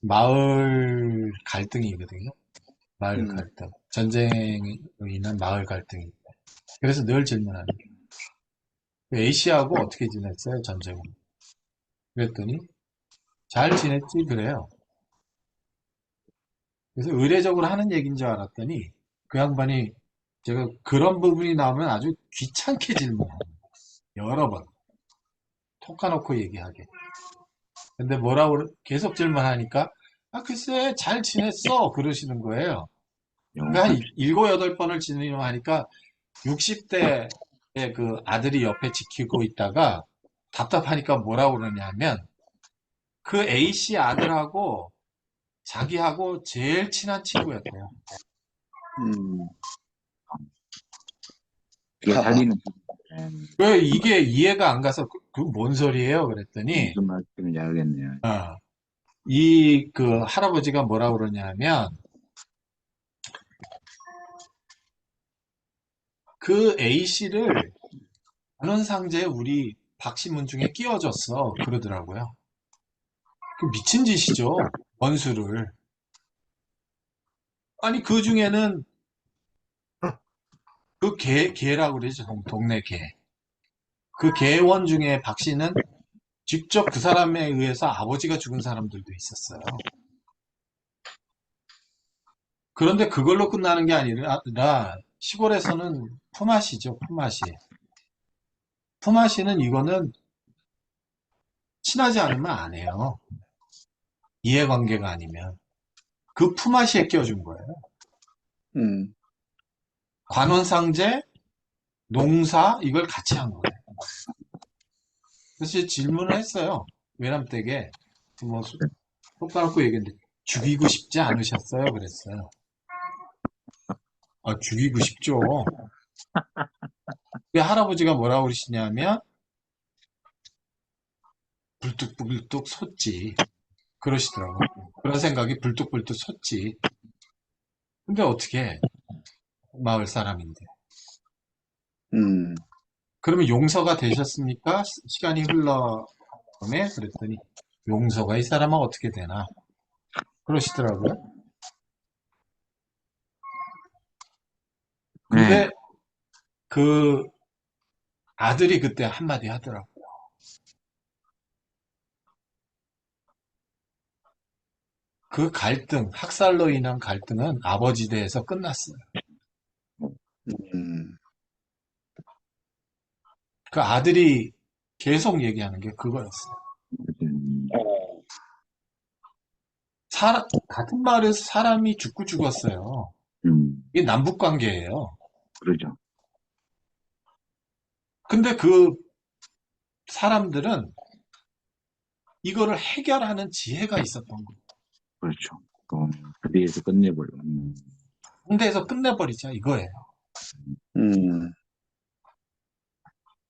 마을 갈등이거든요. 마을 음, 갈등. 전쟁으로 인한 마을 갈등이. 그래서 늘 질문하는 게 A씨하고 어떻게 지냈어요, 전쟁은? 그랬더니 잘 지냈지 그래요. 그래서 의례적으로 하는 얘기인 줄 알았더니 그 양반이 제가 그런 부분이 나오면 아주 귀찮게 질문해요. 여러 번. 톡 까놓고 얘기하게. 근데 뭐라고 계속 질문하니까 글쎄 잘 지냈어 그러시는 거예요. 그러니까 한 7, 8번을 질문하니까 60대의 그 아들이 옆에 지키고 있다가 답답하니까 뭐라고 그러냐면 그 A씨 아들하고 자기하고 제일 친한 친구였대요. 음. 이게 달리는 왜 이게 이해가 안 가서 그 뭔 소리예요? 그랬더니 무슨 말씀인지 알겠네요. 이 그 할아버지가 뭐라고 그러냐면 그 A씨를 단원상자에 우리 박씨문 중에 끼워줬어 그러더라고요. 그 미친 짓이죠. 원수를. 아니 그 중에는 그 개라고 그러죠. 동네 개. 그 개원 중에 박씨는 직접 그 사람에 의해서 아버지가 죽은 사람들도 있었어요. 그런데 그걸로 끝나는 게 아니라 시골에서는 품앗이죠. 품앗이. 품앗이는 이거는 친하지 않으면 안 해요. 이해관계가 아니면. 그 품앗이에 껴준 거예요. 음. 관원상제, 농사 이걸 같이 한 거예요. 그래서 질문을 했어요. 외남댁에 뭐 속 까놓고 얘기했는데 죽이고 싶지 않으셨어요? 그랬어요. 죽이고 싶죠. 그 할아버지가 뭐라고 그러시냐면 불뚝불뚝 솟지. 그러시더라고요. 그런 생각이 불뚝불뚝 솟지. 근데 어떻게 마을 사람인데. 음. 그러면 용서가 되셨습니까? 시간이 흘러 그랬더니 용서가 이 사람은 어떻게 되나? 그러시더라고요. 네. 근데 그 아들이 그때 한마디 하더라고요. 그 갈등, 학살로 인한 갈등은 아버지 대에서 끝났어요. 음, 그 아들이 계속 얘기하는 게 그거였어요. 음, 같은 마을에서 사람이 죽고 죽었어요. 이게 남북 관계예요. 그러죠. 근데 그 사람들은 이거를 해결하는 지혜가 있었던 거예요. 그렇죠. 그 뒤에서 끝내버려. 군대에서 끝내버리자 이거예요. 음,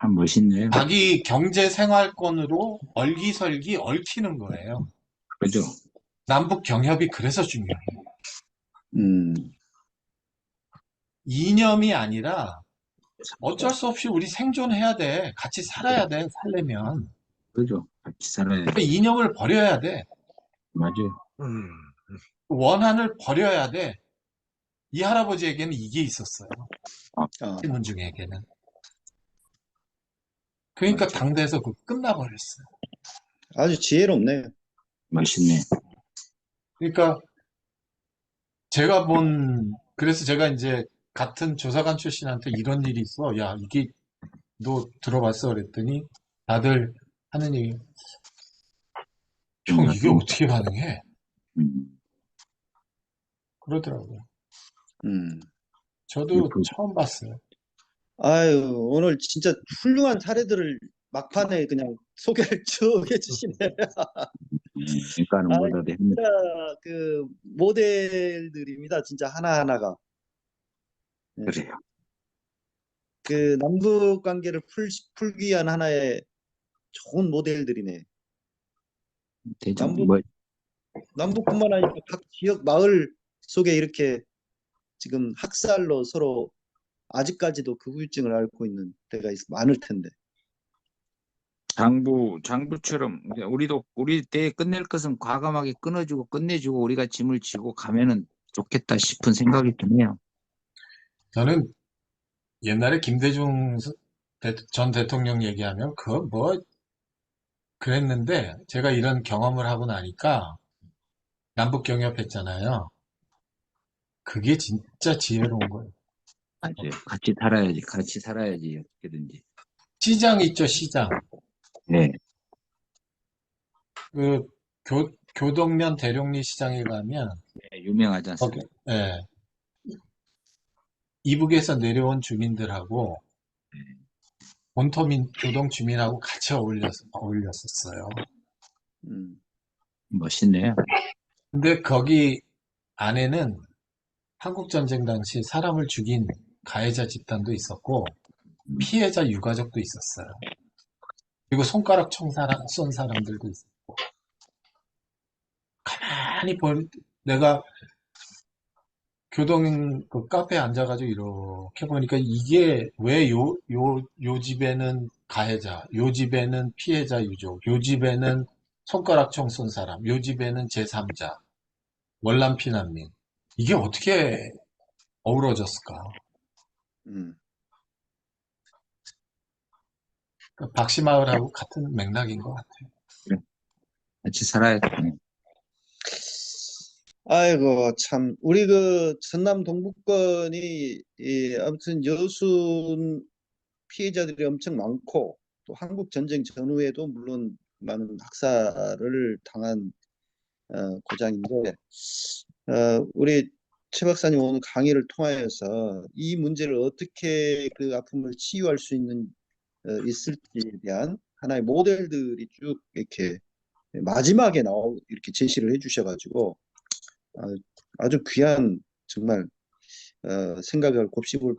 참 멋있네요. 자기 경제 생활권으로 얼기설기 얽히는 거예요. 그죠? 남북 경협이 그래서 중요해요. 음, 이념이 아니라 어쩔 수 없이 우리 생존해야 돼. 같이 살아야 돼. 살려면. 그죠? 같이 살아야 그 돼. 이념을 버려야 돼. 맞아요. 음, 원한을 버려야 돼. 이 할아버지에게는 이게 있었어요. 아, 문중에게는. 그러니까 맞죠. 당대에서 그 끝나버렸어요. 아주 지혜롭네요. 멋있네. 그러니까 그래서 제가 이제 같은 조사관 출신한테 이런 일이 있어. 야, 이게 너 들어봤어? 그랬더니 다들 하는 얘기, 형, 이게 어떻게 가능해? 음, 그러더라고요. 음. 저도 그- 처음 봤어요. 아유, 오늘 진짜 훌륭한 사례들을 막판에 그냥 소개를 쭉 해주시네. 그러니까는 아, 뭐다 했네. 진짜 그 모델들입니다. 진짜 하나하나가. 네. 그래요. 그 남북 관계를 풀기 위한 하나의 좋은 모델들이네. 대충 남북, 뭐 남북뿐만 아니라 각 지역 마을 속에 이렇게 지금 학살로 서로 아직까지도 그 후유증을 앓고 있는 데가 많을 텐데. 장부처럼 우리도 우리 때 끝낼 것은 과감하게 끊어주고 끝내주고 우리가 짐을 지고 가면은 좋겠다 싶은 생각이 드네요. 저는 옛날에 김대중 전 대통령 얘기하면 그거 뭐 그랬는데 제가 이런 경험을 하고 나니까 남북 경협했잖아요. 그게 진짜 지혜로운 거예요. 맞아요. 같이 살아야지. 같이 살아야지 어떻게든지. 시장 있죠, 시장. 네. 그 교동면 대룡리 시장에 가면 네, 유명하지 거기, 않습니까? 예, 이북에서 내려온 주민들하고 본토민 교동 주민하고 같이 어울렸었어요. 음, 멋있네요. 근데 거기 안에는 한국 전쟁 당시 사람을 죽인 가해자 집단도 있었고 피해자 유가족도 있었어요. 그리고 손가락 쏜 사람들도 있었고 가만히 내가 교동 그 카페에 앉아가지고 이렇게 보니까 이게 왜 요 집에는 가해자, 요 집에는 피해자 유족, 요 집에는 손가락총 쏜 사람, 요 집에는 제3자, 월남 피난민. 이게 어떻게 어우러졌을까? 음. 그러니까 박씨마을하고 같은 맥락인 것 같아요. 같이 살아야 돼. 아이고 참 우리 그 전남 동북권이 아무튼 여순 피해자들이 엄청 많고 또 한국 전쟁 전후에도 물론 많은 학살을 당한 고장인데 우리 최 박사님 오늘 강의를 통하여서 이 문제를 어떻게 그 아픔을 치유할 수 있을지에 대한 하나의 모델들이 쭉 이렇게 마지막에 이렇게 제시를 해주셔가지고 아주 귀한 정말 생각을 곱씹을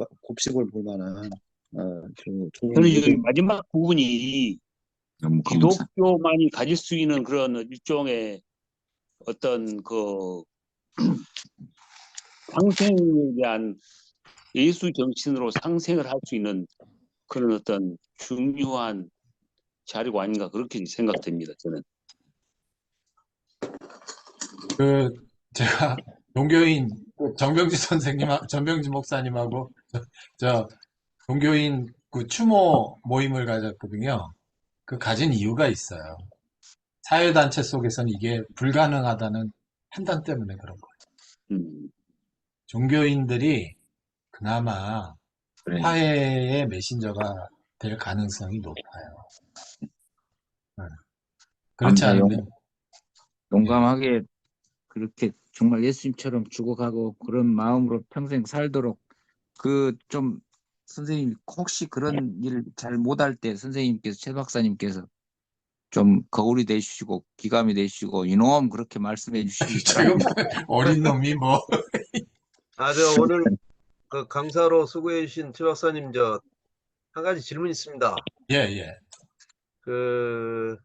볼 만한 좋은 저는 이 예전 마지막 부분이 너무 감사. 기독교만이 가질 수 있는 그런 일종의 어떤 그 상생에 대한 예수 정신으로 상생을 할 수 있는 그런 어떤 중요한 자료가 아닌가 그렇게 생각됩니다. 저는. 그 제가 종교인 정병지 선생님, 전병지 목사님하고 저 종교인 그 추모 모임을 가졌거든요. 그 가진 이유가 있어요. 사회단체 속에서는 이게 불가능하다는 판단 때문에 그런 거예요. 음, 종교인들이 그나마 그래. 화해의 메신저가 될 가능성이 높아요. 네. 그렇지 감사 않으면, 용감하게 그렇게 정말 예수님처럼 죽어가고 그런 마음으로 평생 살도록 그 좀 선생님 혹시 그런 일 잘 못할 때 선생님께서 최 박사님께서 좀 거울이 되시고 기감이 되시고 이놈 그렇게 말씀해 주시기 지금 바랍니다. 어린 놈이 뭐, 저 오늘 그 강사로 수고해 주신 최 박사님, 한 가지 질문 있습니다. 예, 예. 그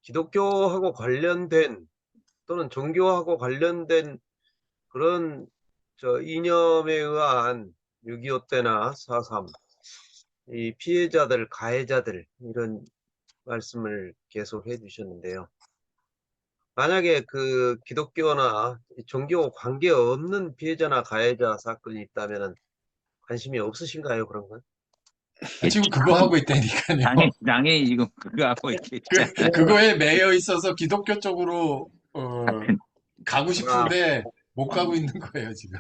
기독교하고 관련된 또는 종교하고 관련된 그런 이념에 의한 6.25 때나 4.3 이 피해자들, 가해자들 이런 말씀을 계속 해주셨는데요. 만약에 그 기독교나 종교 관계없는 피해자나 가해자 사건이 있다면 관심이 없으신가요, 그런 건? 지금 그거 하고 있다니까요. 장애 지금 그거 하고 있겠잖아. 그거에 매여 있어서 기독교 쪽으로 가고 아, 싶은데 못 가고 있는 거예요, 지금.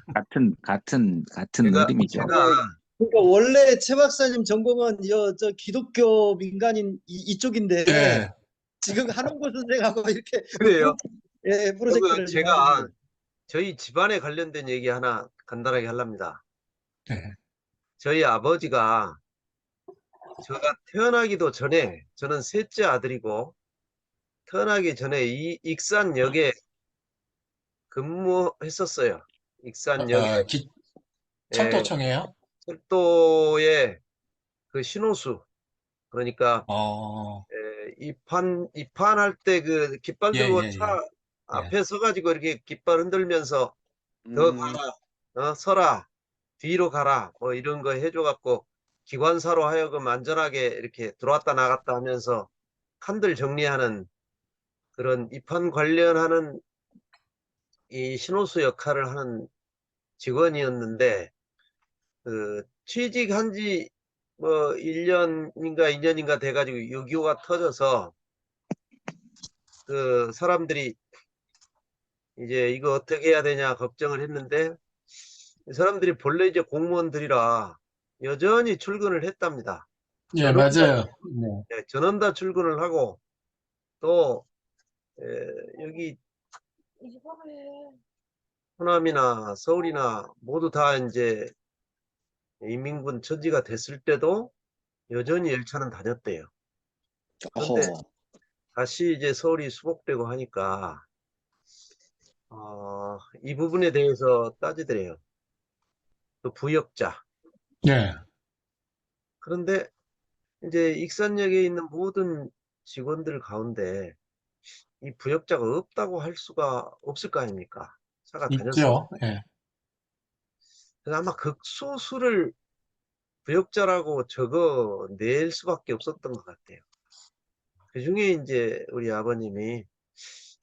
같은 흐름이죠. 제가 그러니까 원래 최 박사님 전공은 저 기독교 민간인 이쪽인데 예, 지금 한홍구 선생하고 이렇게 그래요. 예, 프로젝트를 제가 저희 집안에 관련된 얘기 하나 간단하게 하랍니다. 예. 저희 아버지가 제가 태어나기도 전에, 저는 셋째 아들이고 태어나기 전에 이 익산역에 근무했었어요. 익산역에 예, 철도청이에요? 철도의 그 신호수, 그러니까 어, 입판할 때 그 깃발 예, 들고 예, 차 예. 예. 앞에 서가지고 이렇게 깃발 흔들면서 더 가라, 서라, 뒤로 가라, 뭐 이런 거 해줘갖고 기관사로 하여금 안전하게 이렇게 들어왔다 나갔다 하면서 칸들 정리하는 그런 입판 관련하는 이 신호수 역할을 하는 직원이었는데, 그 취직한 지 뭐 1년인가 2년인가 돼가지고 6.25가 터져서 그 사람들이 이제 이거 어떻게 해야 되냐 걱정을 했는데, 사람들이 본래 이제 공무원들이라 여전히 출근을 했답니다. 예, 맞아요. 네. 전원 다 출근을 하고 또 여기 호남이나 서울이나 모두 다 이제 인민군 처지가 됐을 때도 여전히 열차는 다녔대요. 그런데 어허. 다시 이제 서울이 수복되고 하니까 이 부분에 대해서 따지더래요. 그 부역자. 예. 그런데 이제 익산역에 있는 모든 직원들 가운데 이 부역자가 없다고 할 수가 없을 거 아닙니까? 차가 다녔어. 있죠. 예. 그래서 아마 극소수를 부역자라고 적어낼 수밖에 없었던 것 같아요. 그 중에 이제 우리 아버님이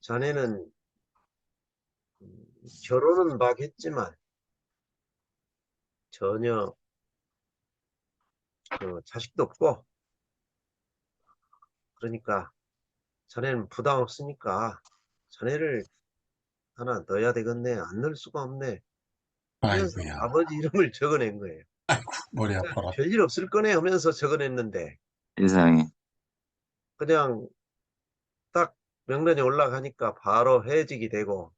자네는 결혼은 막 했지만 전혀 그 자식도 없고, 그러니까 자네는 부담 없으니까 자네를 하나 넣어야 되겠네. 안 넣을 수가 없네. 하면서 아이고야. 아버지 이름을 적어낸 거예요. 머리 아파라. 별일 없을 거네 하면서 적어냈는데 세상에. 그냥 딱 명단이 올라가니까 바로 해직이 되고,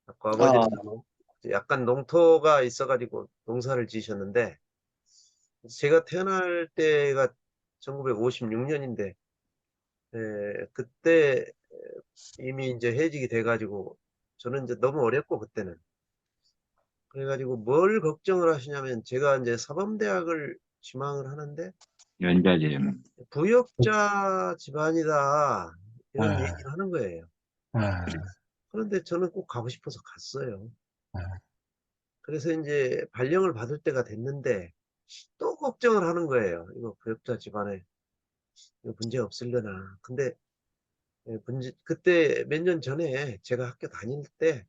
그 아버지는 약간 농토가 있어가지고 농사를 지셨는데, 제가 태어날 때가 1956년인데 그때 이미 이제 해직이 돼가지고 저는 이제 너무 어렸고 그때는, 그래가지고 뭘 걱정을 하시냐면 제가 이제 사범대학을 지망을 하는데 연좌제. 부역자 집안이다 이런 예, 얘기를 하는 거예요. 예, 그런데 저는 꼭 가고 싶어서 갔어요. 예. 그래서 이제 발령을 받을 때가 됐는데 또 걱정을 하는 거예요. 이거 부역자 집안에 이거 문제 없으려나. 근데 그때 몇 년 전에 제가 학교 다닐 때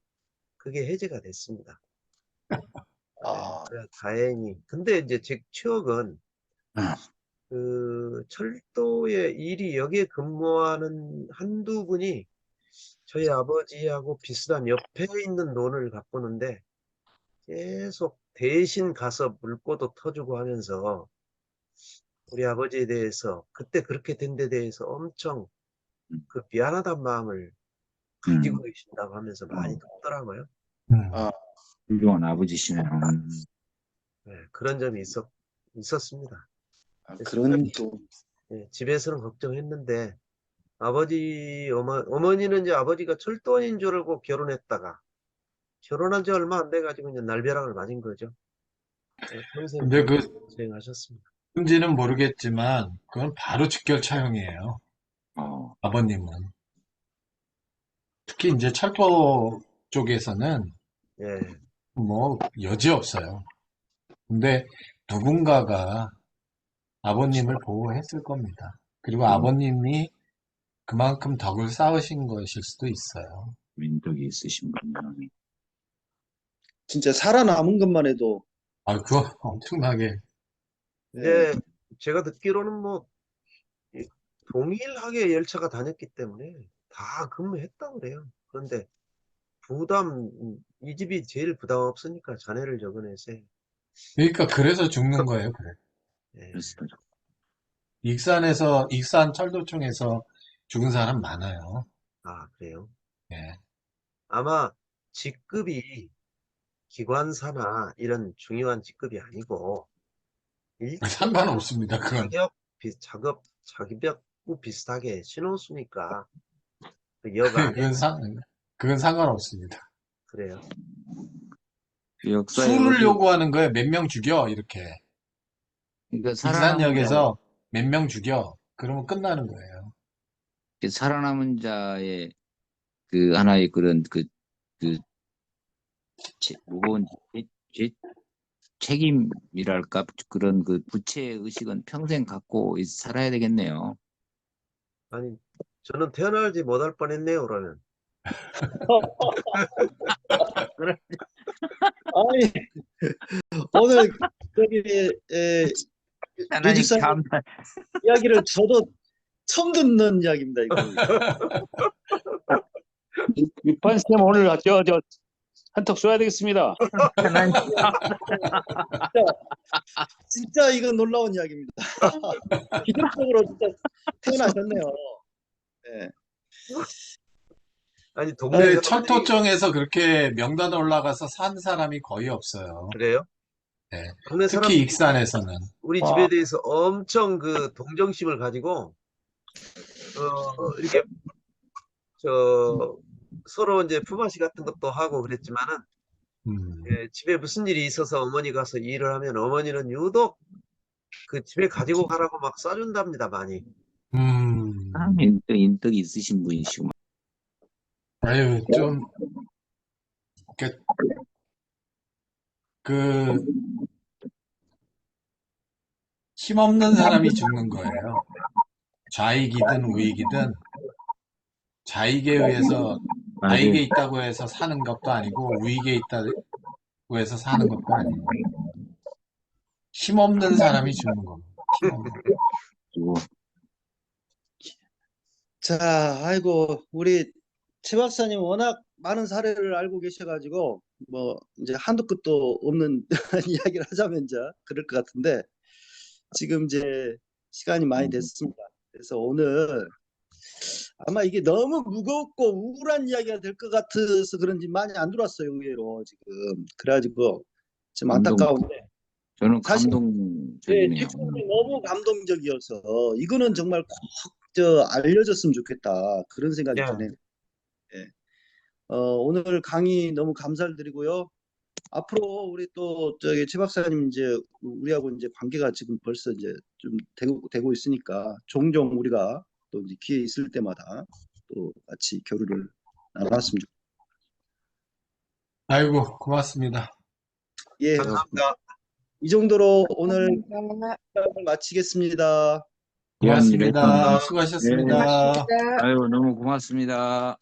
그게 해제가 됐습니다. 아, 그래, 다행히. 근데 이제 제 추억은 아. 그 철도의 일이 여기에 근무하는 한두 분이 저희 아버지하고 비슷한 옆에 있는 논을 가꾸는데 계속 대신 가서 물꼬도 터주고 하면서 우리 아버지에 대해서 그때 그렇게 된 데 대해서 엄청 그 미안하다는 마음을 가지고 계신다고 하면서 많이 듣더라고요. 아, 훌륭한 아버지시네요. 네, 그런 점이 있었습니다. 그런 또 네, 집에서는 걱정했는데 아버지 어머니는 이제 아버지가 철도원인 줄 알고 결혼했다가 결혼한 지 얼마 안 돼가지고 이제 날벼락을 맞은 거죠. 평생 근데 그 고생하셨습니다. 뭔지는 모르겠지만 그건 바로 직결 차용이에요. 어, 아버님은. 특히 이제 철도 쪽에서는 예, 뭐 여지 없어요. 근데 누군가가 아버님을 보호했을 겁니다. 그리고 아버님이 그만큼 덕을 쌓으신 것일 수도 있어요. 민덕이 있으신 분이요. 진짜 살아남은 것만 해도 아, 그거 엄청나게. 예, 이제 제가 듣기로는 뭐 동일하게 열차가 다녔기 때문에 다 근무했다고 그래요. 그런데 이 집이 제일 부담 없으니까 자네를 적어내서 그러니까 그래서 죽는 거예요, 그래. 예, 그래서 익산 철도청에서 죽은 사람 많아요. 그래요. 예. 아마 직급이 기관사나 이런 중요한 직급이 아니고 상관없습니다, 그건. 자격고 비슷하게 신호수니까 역 안에 그건 상관없습니다. 그래요. 그 역사에 수를 어디, 요구하는 거예요. 몇 명 죽여, 이렇게. 그러니까 살아남은 익산역에서 몇 명 죽여. 그러면 끝나는 거예요. 살아남은 자의 그 하나의 그런 무거운 책임이랄까 그런 그 부채 의식은 평생 갖고 살아야 되겠네요. 아니 저는 태어나지 못할 뻔했네요. 그러면 아니 오늘 저기 하나님 유지사님 감사. 이야기를 저도 처음 듣는 이야기입니다. 이거. 유판쌤 오늘 한턱 쏘야 되겠습니다. 하나님 진짜 이건 놀라운 이야기입니다. 기적적으로 진짜 태어나셨네요. 네. 아니 근데 동네 철도청에서 그렇게 명단 올라가서 산 사람이 거의 없어요. 그래요? 네. 동네 사람 특히 익산에서는. 우리 집에 대해서 엄청 그 동정심을 가지고 이렇게 서로 이제 품앗이 같은 것도 하고 그랬지만은 집에 무슨 일이 있어서 어머니 가서 일을 하면 어머니는 유독 그 집에 가지고 가라고 막 싸준답니다 많이. 인덕이 있으신 분이시구만. 아유, 좀, 힘없는 사람이 죽는 거예요. 좌익이든 우익이든 좌익에 의해서 좌익에 있다고 해서 사는 것도 아니고 우익에 있다고 해서 사는 것도 아니에요. 힘없는 사람이 죽는 겁니다. 자, 아이고 우리 최 박사님 워낙 많은 사례를 알고 계셔가지고 뭐 이제 한도 끝도 없는 이야기를 하자면 이제 그럴 것 같은데 지금 이제 시간이 많이 됐습니다. 그래서 오늘 아마 이게 너무 무겁고 우울한 이야기가 될 것 같아서 그런지 많이 안 들어왔어요, 의외로 지금. 그래가지고 좀 안타까운데 저는 사실 감동적이네요. 뒷부분이 너무 감동적이어서 이거는 정말 꼭 알려졌으면 좋겠다 그런 생각이 예. 드네요. 예. 오늘 강의 너무 감사드리고요. 앞으로 우리 또 저기 최 박사님 이제 우리하고 이제 관계가 지금 벌써 이제 좀 되고 있으니까 종종 우리가 또 이제 기회 있을 때마다 또 같이 교류를 나눴으면 좋겠습니다. 아이고, 고맙습니다. 예, 감사합니다. 이 정도로 오늘 감사합니다. 수업을 마치겠습니다. 고맙습니다. 감사합니다. 수고하셨습니다. 아유, 너무 고맙습니다.